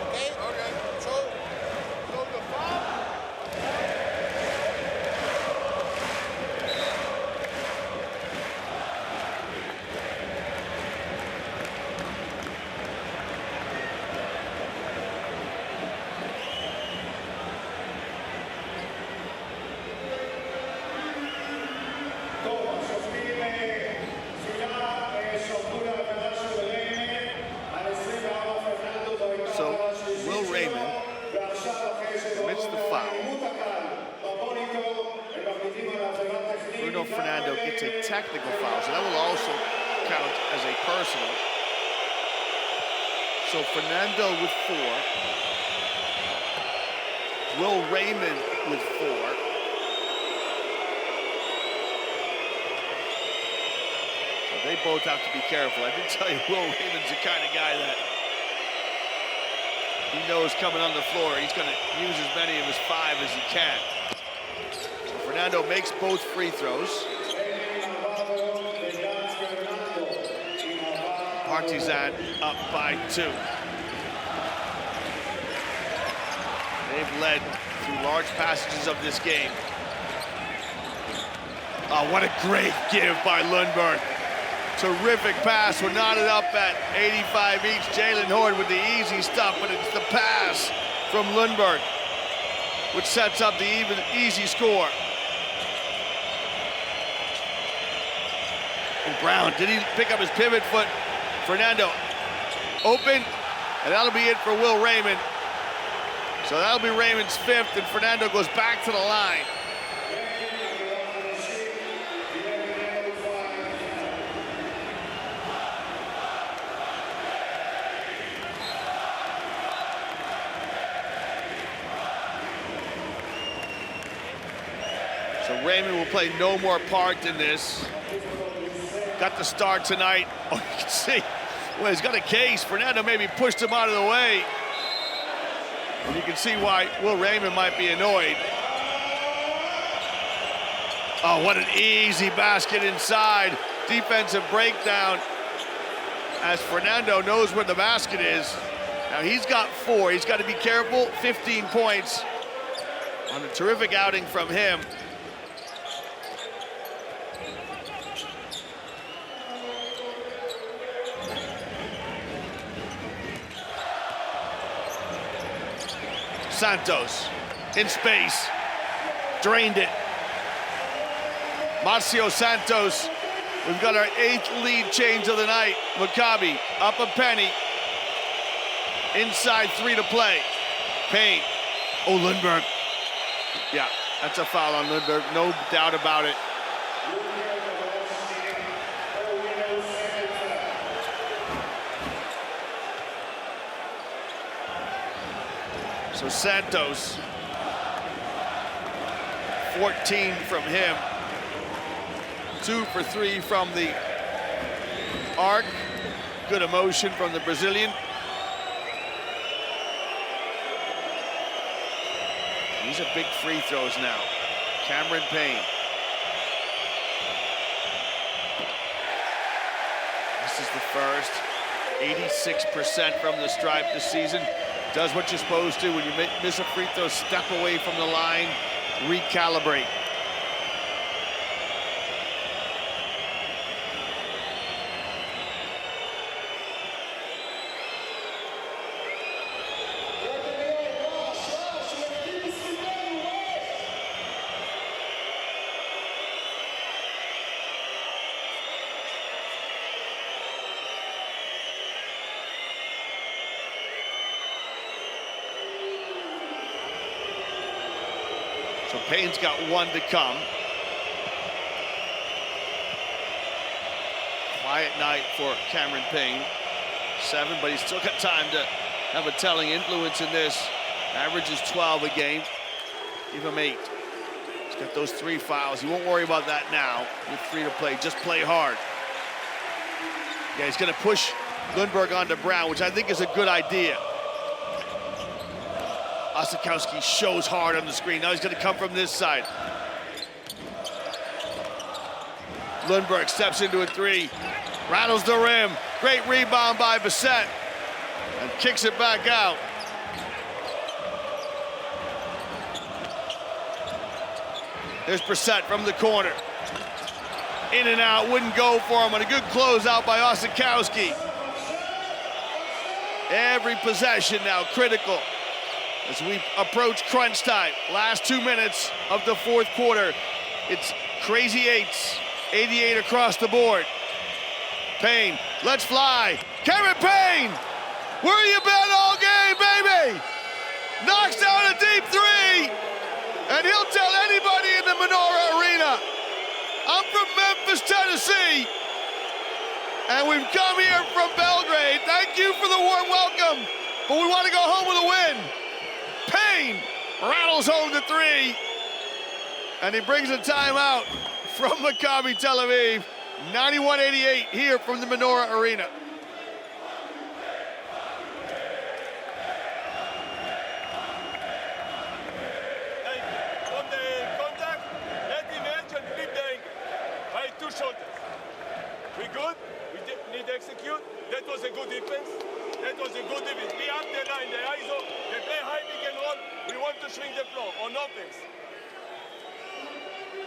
Okay? Okay. So the foul. Fernando gets a technical foul, so that will also count as a personal. So Fernando with 4. Will Raymond with 4. So they both have to be careful. I did tell you Will Raymond's the kind of guy that he knows coming on the floor, he's going to use as many of his 5 as he can. Fernando makes both free throws. Partizan up by 2. They've led through large passages of this game. Oh, what a great give by Lundberg. Terrific pass. We're knotted up at 85 each. Jalen Horde with the easy stuff, but it's the pass from Lundberg which sets up the easy score. Brown, did he pick up his pivot foot? Fernando open, and that'll be it for Will Raymond. So that'll be Raymond's 5th, and Fernando goes back to the line. So Raymond will play no more part in this. Got the start tonight. Oh, you can see, well, he's got a case. Fernando maybe pushed him out of the way. And you can see why Will Raymond might be annoyed. Oh, what an easy basket inside. Defensive breakdown as Fernando knows where the basket is. Now he's got 4. He's got to be careful. 15 points on a terrific outing from him. Santos in space, drained it. Marcio Santos, we've got our 8th lead change of the night. Maccabi up a penny. Inside 3 to play. Payne. Oh, Lundberg. Yeah, that's a foul on Lundberg, no doubt about it. So Santos, 14 from him, 2 for 3 from the arc. Good emotion from the Brazilian. These are big free throws now. Cameron Payne. This is the first. 86% from the stripe this season. Does what you're supposed to. When you miss a free throw, step away from the line, recalibrate. So Payne's got 1 to come. Quiet night for Cameron Payne. 7, but he's still got time to have a telling influence in this. Averages 12 a game. Give him 8. He's Get those 3 fouls. You won't worry about that now. You're free to play. Just play hard. Yeah, he's going to push Lundberg onto Brown, which I think is a good idea. Osikowski shows hard on the screen. Now he's going to come from this side. Lundberg steps into a 3. Rattles the rim. Great rebound by Bissett. And kicks it back out. There's Brissett from the corner. In and out, wouldn't go for him, and a good closeout by Osikowski. Every possession now critical as we approach crunch time. Last 2 minutes of the fourth quarter. It's crazy 8s, 88 across the board. Payne, let's fly. Cameron Payne, where you been all game, baby? Knocks down a deep 3. And he'll tell anybody in the Menorah Arena, I'm from Memphis, Tennessee, and we've come here from Belgrade. Thank you for the warm welcome, but we want to go home with a win. Payne rattles home the 3, and he brings a timeout from Maccabi Tel Aviv. 91-88 here from the Menorah Arena. We good? We need to execute. That was a good defense. That was a good defense. We have the line, the ISO. They play high pick and roll. We want to shrink the floor on offense.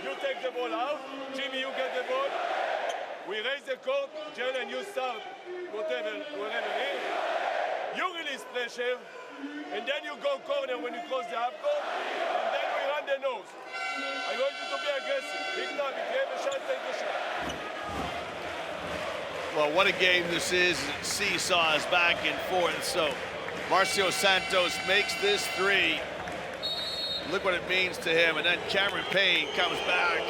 You take the ball out. Jimmy, you get the ball. We raise the court. Jalen, you start whatever it is. You release pressure. And then you go corner when you cross the half court. And then we run the nose. I want you to be aggressive. Big time. If you have a shot, take the shot. Well, what a game this is. Seesaws back and forth. So Marcio Santos makes this 3. Look what it means to him. And then Cameron Payne comes back.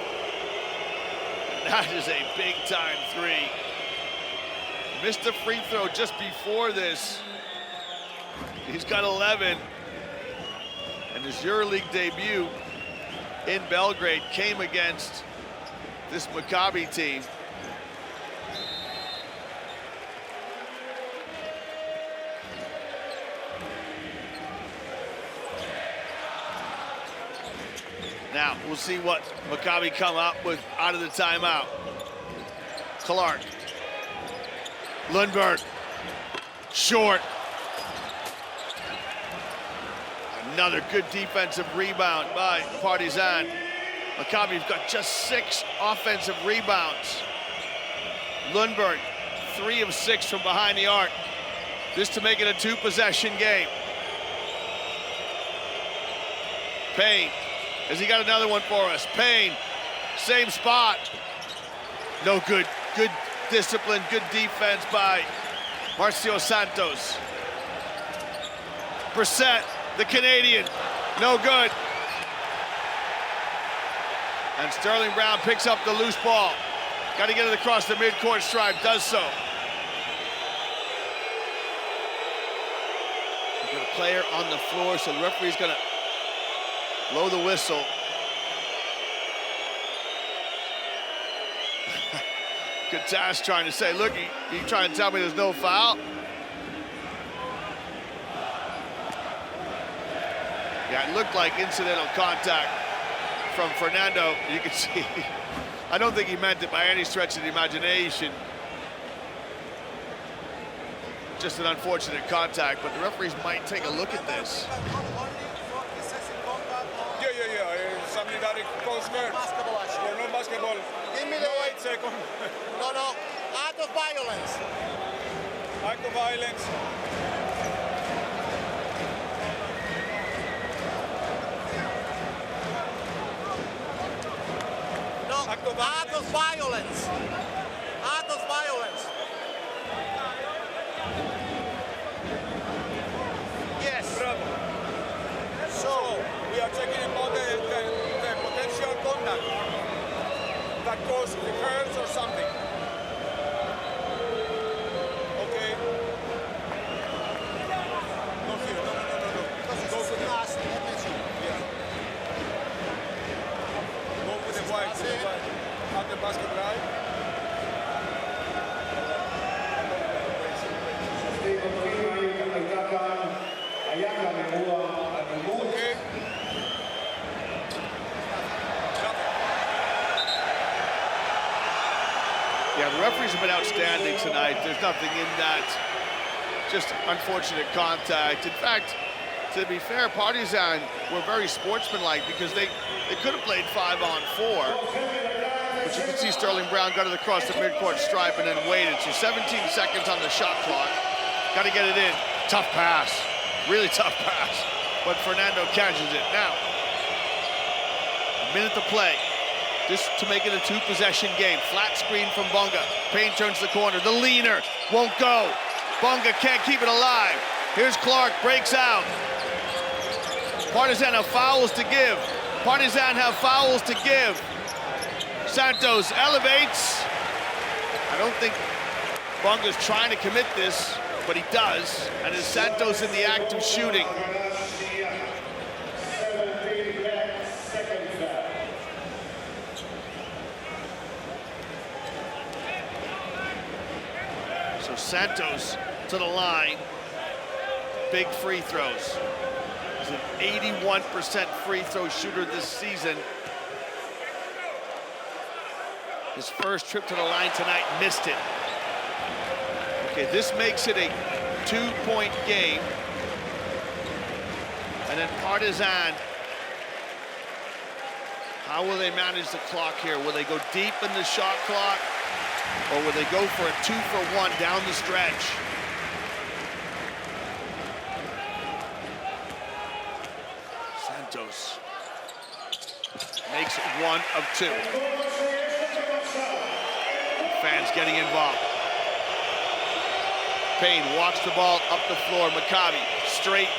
That is a big-time 3. Missed a free throw just before this. He's got 11. And his EuroLeague debut in Belgrade came against this Maccabi team. Now, we'll see what Maccabi come up with out of the timeout. Clark. Lundberg. Short. Another good defensive rebound by Partizan. Maccabi's got just 6 offensive rebounds. Lundberg, 3 of 6 from behind the arc. This to make it a 2-possession game. Payne. Has he got another one for us? Payne, same spot. No good. Good discipline, good defense by Marcio Santos. Brissett, the Canadian, no good. And Sterling Brown picks up the loose ball. Got to get it across the midcourt stripe, does so. We've got a player on the floor, so the referee's gonna blow the whistle. Good task trying to say, look, you trying to tell me there's no foul? Yeah, it looked like incidental contact from Fernando. You can see, I don't think he meant it by any stretch of the imagination. Just an unfortunate contact, but the referees might take a look at this. Something that it goes first. Basketball action. No basketball. Give me no 8 seconds. No. Act of violence. Act of violence. No. Act of violence. Act of violence. Yes. Bravo. So we are checking about the potential contact that causes the hurts or something. Okay. No here. No. Because it's nasty. Yeah. Yeah, the referees have been outstanding tonight. There's nothing in that. Just unfortunate contact. In fact, to be fair, Partisan were very sportsmanlike because they could have played 5-on-4. But you can see Sterling Brown got it across the midcourt stripe and then waited. So 17 seconds on the shot clock. Got to get it in. Tough pass. Really tough pass. But Fernando catches it. Now, a minute to play. Just to make it a two-possession game. Flat screen from Bunga. Payne turns the corner. The leaner won't go. Bunga can't keep it alive. Here's Clark, breaks out. Partisan have fouls to give. Partisan have fouls to give. Santos elevates. I don't think Bunga's trying to commit this, but he does. And is Santos in the act of shooting? So Santos to the line. Big free throws. He's an 81% free throw shooter this season. His first trip to the line tonight, missed it. Okay, this makes it a 2-point game. And then Partisan, how will they manage the clock here? Will they go deep in the shot clock? Or will they go for a 2-for-1 down the stretch? Santos makes it 1 of 2. Fans getting involved. Payne walks the ball up the floor. Maccabi straight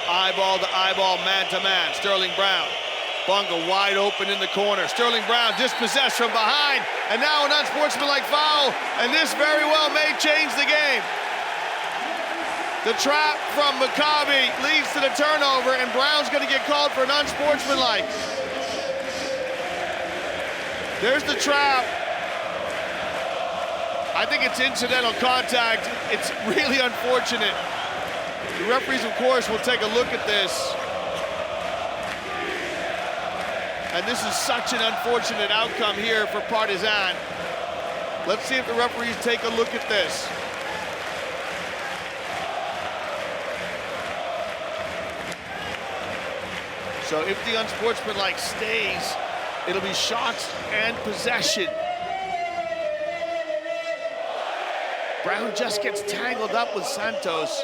eyeball to eyeball, man to man. Sterling Brown. Bunga wide open in the corner. Sterling Brown dispossessed from behind. And now an unsportsmanlike foul. And this very well may change the game. The trap from Maccabi leads to the turnover, and Brown's going to get called for an unsportsmanlike. There's the trap. I think it's incidental contact. It's really unfortunate. The referees, of course, will take a look at this. And this is such an unfortunate outcome here for Partisan. Let's see if the referees take a look at this. So if the unsportsmanlike stays, it'll be shots and possession. Brown just gets tangled up with Santos.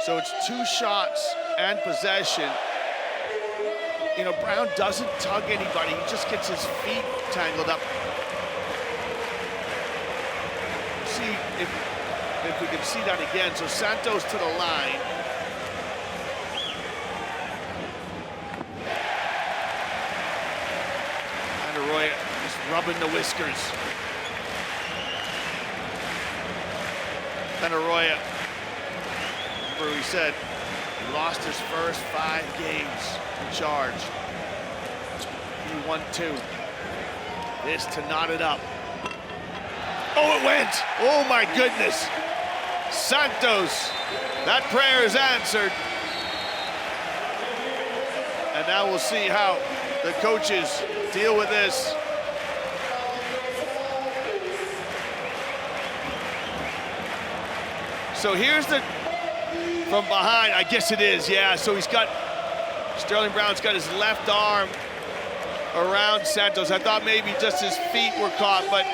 So it's 2 shots and possession. You know, Brown doesn't tug anybody. He just gets his feet tangled up. See if we can see that again. So Santos to the line. And Arroyo just rubbing the whiskers. Then Arroyo. Remember we said he lost his first 5 games in charge. He won 2. This to knot it up. Oh, it went! Oh my goodness! Santos, that prayer is answered. And now we'll see how the coaches deal with this. So here's the, from behind, I guess it is, yeah. So he's got, Sterling Brown's got his left arm around Santos. I thought maybe just his feet were caught, but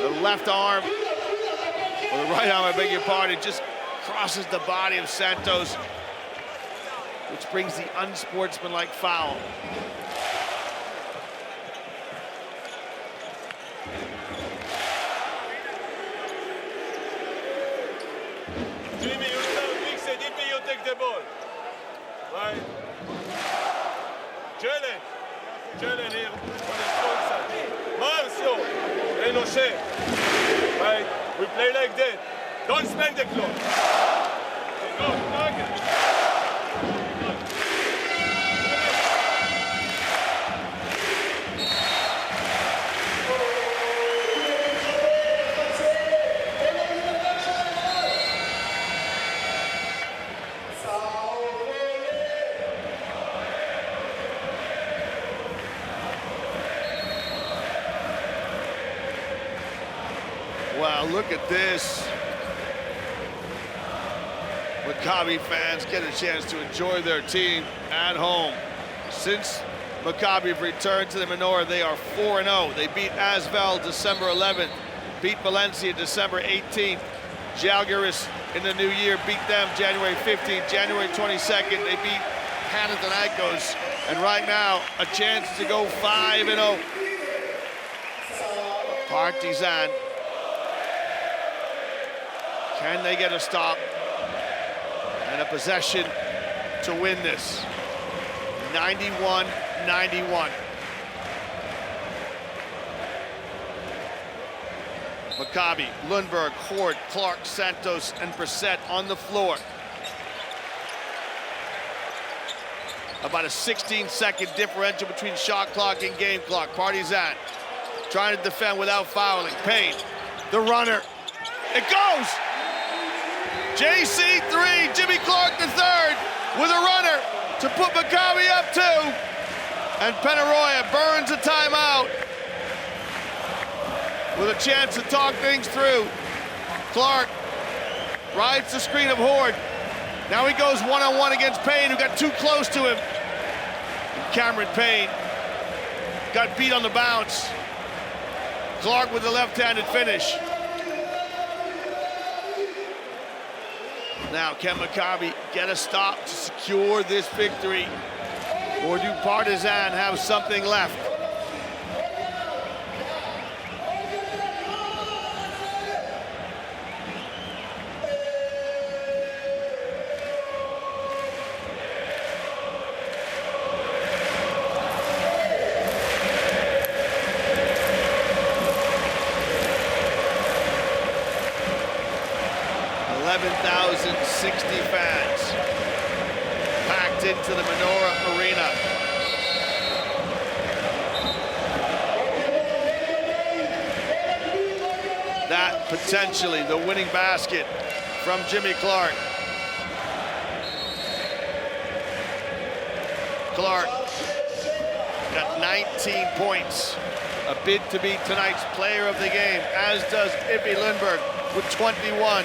the left arm, or the right arm, I beg your pardon, just crosses the body of Santos, which brings the unsportsmanlike foul. Jimmy, you start mix it, Jimmy, you take the ball. Right? Jalen here on the strong side. Marcio, Enochet. Right? We play like that. Don't spend the clock. Go, target. Wow, look at this. Maccabi fans get a chance to enjoy their team at home. Since Maccabi have returned to the menorah, they are 4-0. They beat Asvel December 11th, beat Valencia December 18th. Žalgiris in the new year beat them January 15th, January 22nd. They beat Panathinaikos, and right now a chance to go 5-0. Partizan, can they get a stop and a possession to win this? 91-91. Maccabi, Lundberg, Horde, Clark, Santos, and Brissett on the floor. About a 16-second differential between shot clock and game clock. Partizan trying to defend without fouling. Payne, the runner. It goes! JC3, Jimmy Clark the third with a runner to put Maccabi up 2. And Penaroya burns a timeout with a chance to talk things through. Clark rides the screen of Horde. Now he goes one-on-one against Payne, who got too close to him. And Cameron Payne got beat on the bounce. Clark with the left-handed finish. Now, can Maccabi get a stop to secure this victory? Or do Partizan have something left? Fans packed into the Menorah Arena. That potentially the winning basket from Jimmy Clark. Clark got 19 points, a bid to be tonight's player of the game, as does Iffy Lundberg with 21.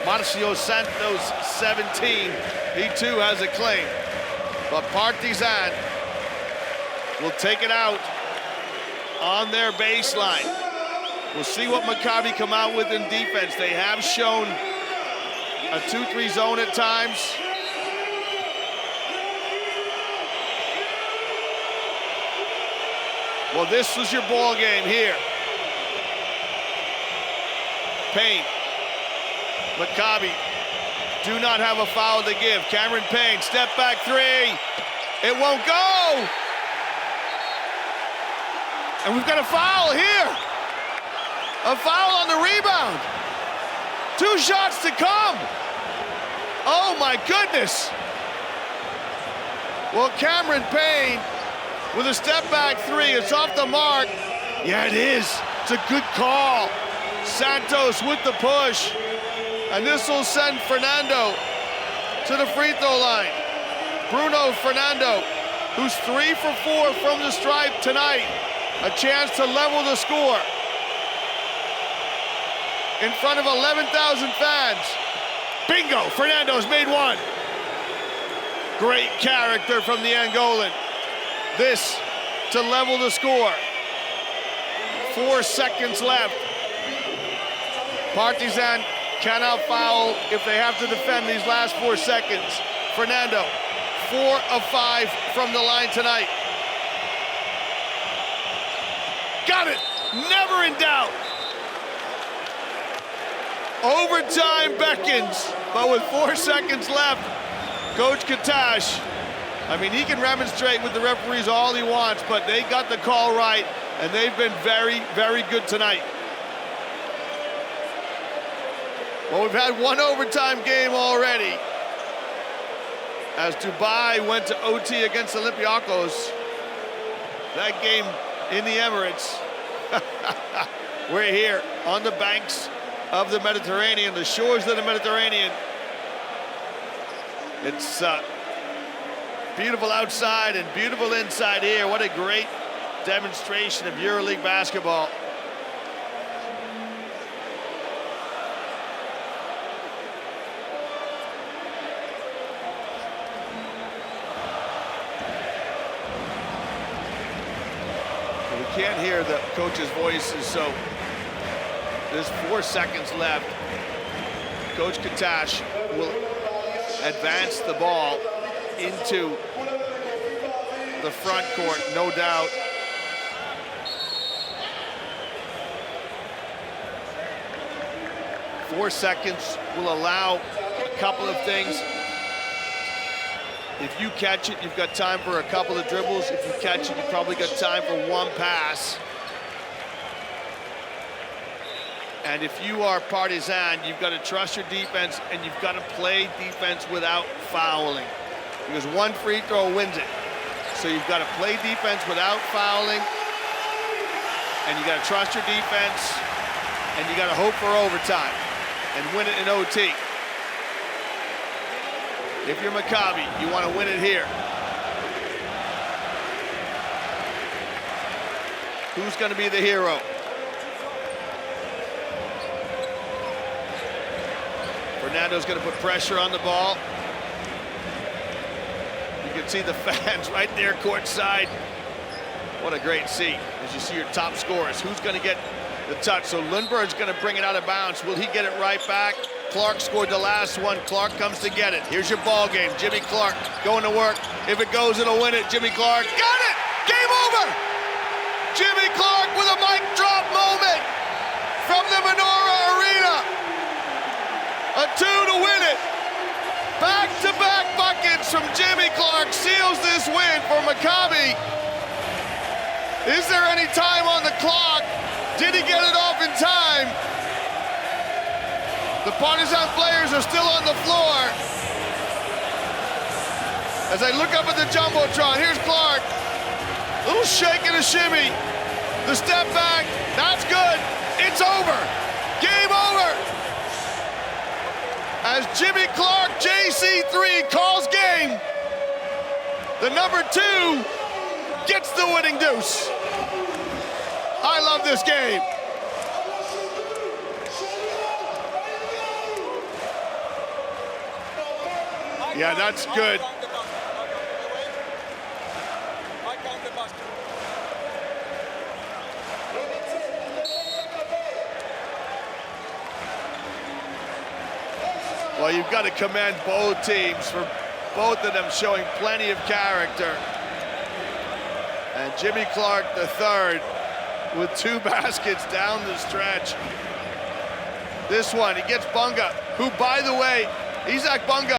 Marcio Santos, 17. He too has a claim. But Partizan will take it out on their baseline. We'll see what Maccabi come out with in defense. They have shown a 2-3 zone at times. Well, this was your ball game here. Payne. Maccabi do not have a foul to give. Cameron Payne, step back 3. It won't go. And we've got a foul here. A foul on the rebound. 2 shots to come. Oh my goodness. Well, Cameron Payne with a step back 3. It's off the mark. Yeah, it is. It's a good call. Santos with the push. And this will send Fernando to the free throw line. Bruno Fernando, who's 3 for 4 from the stripe tonight. A chance to level the score. In front of 11,000 fans. Bingo, Fernando's made 1. Great character from the Angolan. This to level the score. 4 seconds left. Partizan cannot foul if they have to defend these last 4 seconds. Fernando, 4 of 5 from the line tonight. Got it, never in doubt. Overtime beckons, but with 4 seconds left, Coach Katash, I mean, he can remonstrate with the referees all he wants, but they got the call right, and they've been very, very good tonight. Well, we've had 1 overtime game already, as Dubai went to OT against Olympiacos. That game in the Emirates. We're here on the banks of the Mediterranean, the shores of the Mediterranean. It's beautiful outside and beautiful inside here. What a great demonstration of EuroLeague basketball. We can't hear the coach's voices, so there's 4 seconds left. Coach Katash will advance the ball into the front court, no doubt. Four seconds will allow a couple of things. If you catch it, you've got time for a couple of dribbles. If you catch it, you've probably got time for one pass. And if you are Partizan, you've got to trust your defense, and you've got to play defense without fouling. Because one free throw wins it. So you've got to play defense without fouling, and you got to trust your defense, and you got to hope for overtime and win it in OT. If you're Maccabi, you want to win it here. Who's going to be the hero? Fernando's going to put pressure on the ball. You can see the fans right there courtside. What a great seat as you see your top scorers. Who's going to get the touch? So Lundberg's going to bring it out of bounds. Will he get it right back? Clark scored the last one. Clark comes to get it. Here's your ball game. Jimmy Clark going to work. If it goes, it'll win it. Jimmy Clark got it! Game over! Jimmy Clark with a mic drop moment from the Menorah Arena. A 2 to win it. Back-to-back buckets from Jimmy Clark seals this win for Maccabi. Is there any time on the clock? Did he get it off in time? The Partizan players are still on the floor. As I look up at the Jumbotron, here's Clark. Little shake and a shimmy. The step back, that's good. It's over. Game over. As Jimmy Clark, JC3, calls game. The number 2 gets the winning deuce. I love this game. Yeah, that's good. Well, you've got to commend both teams for both of them showing plenty of character. And Jimmy Clark III with 2 baskets down the stretch. This one, he gets Bunga, who, by the way, Isaac Bunga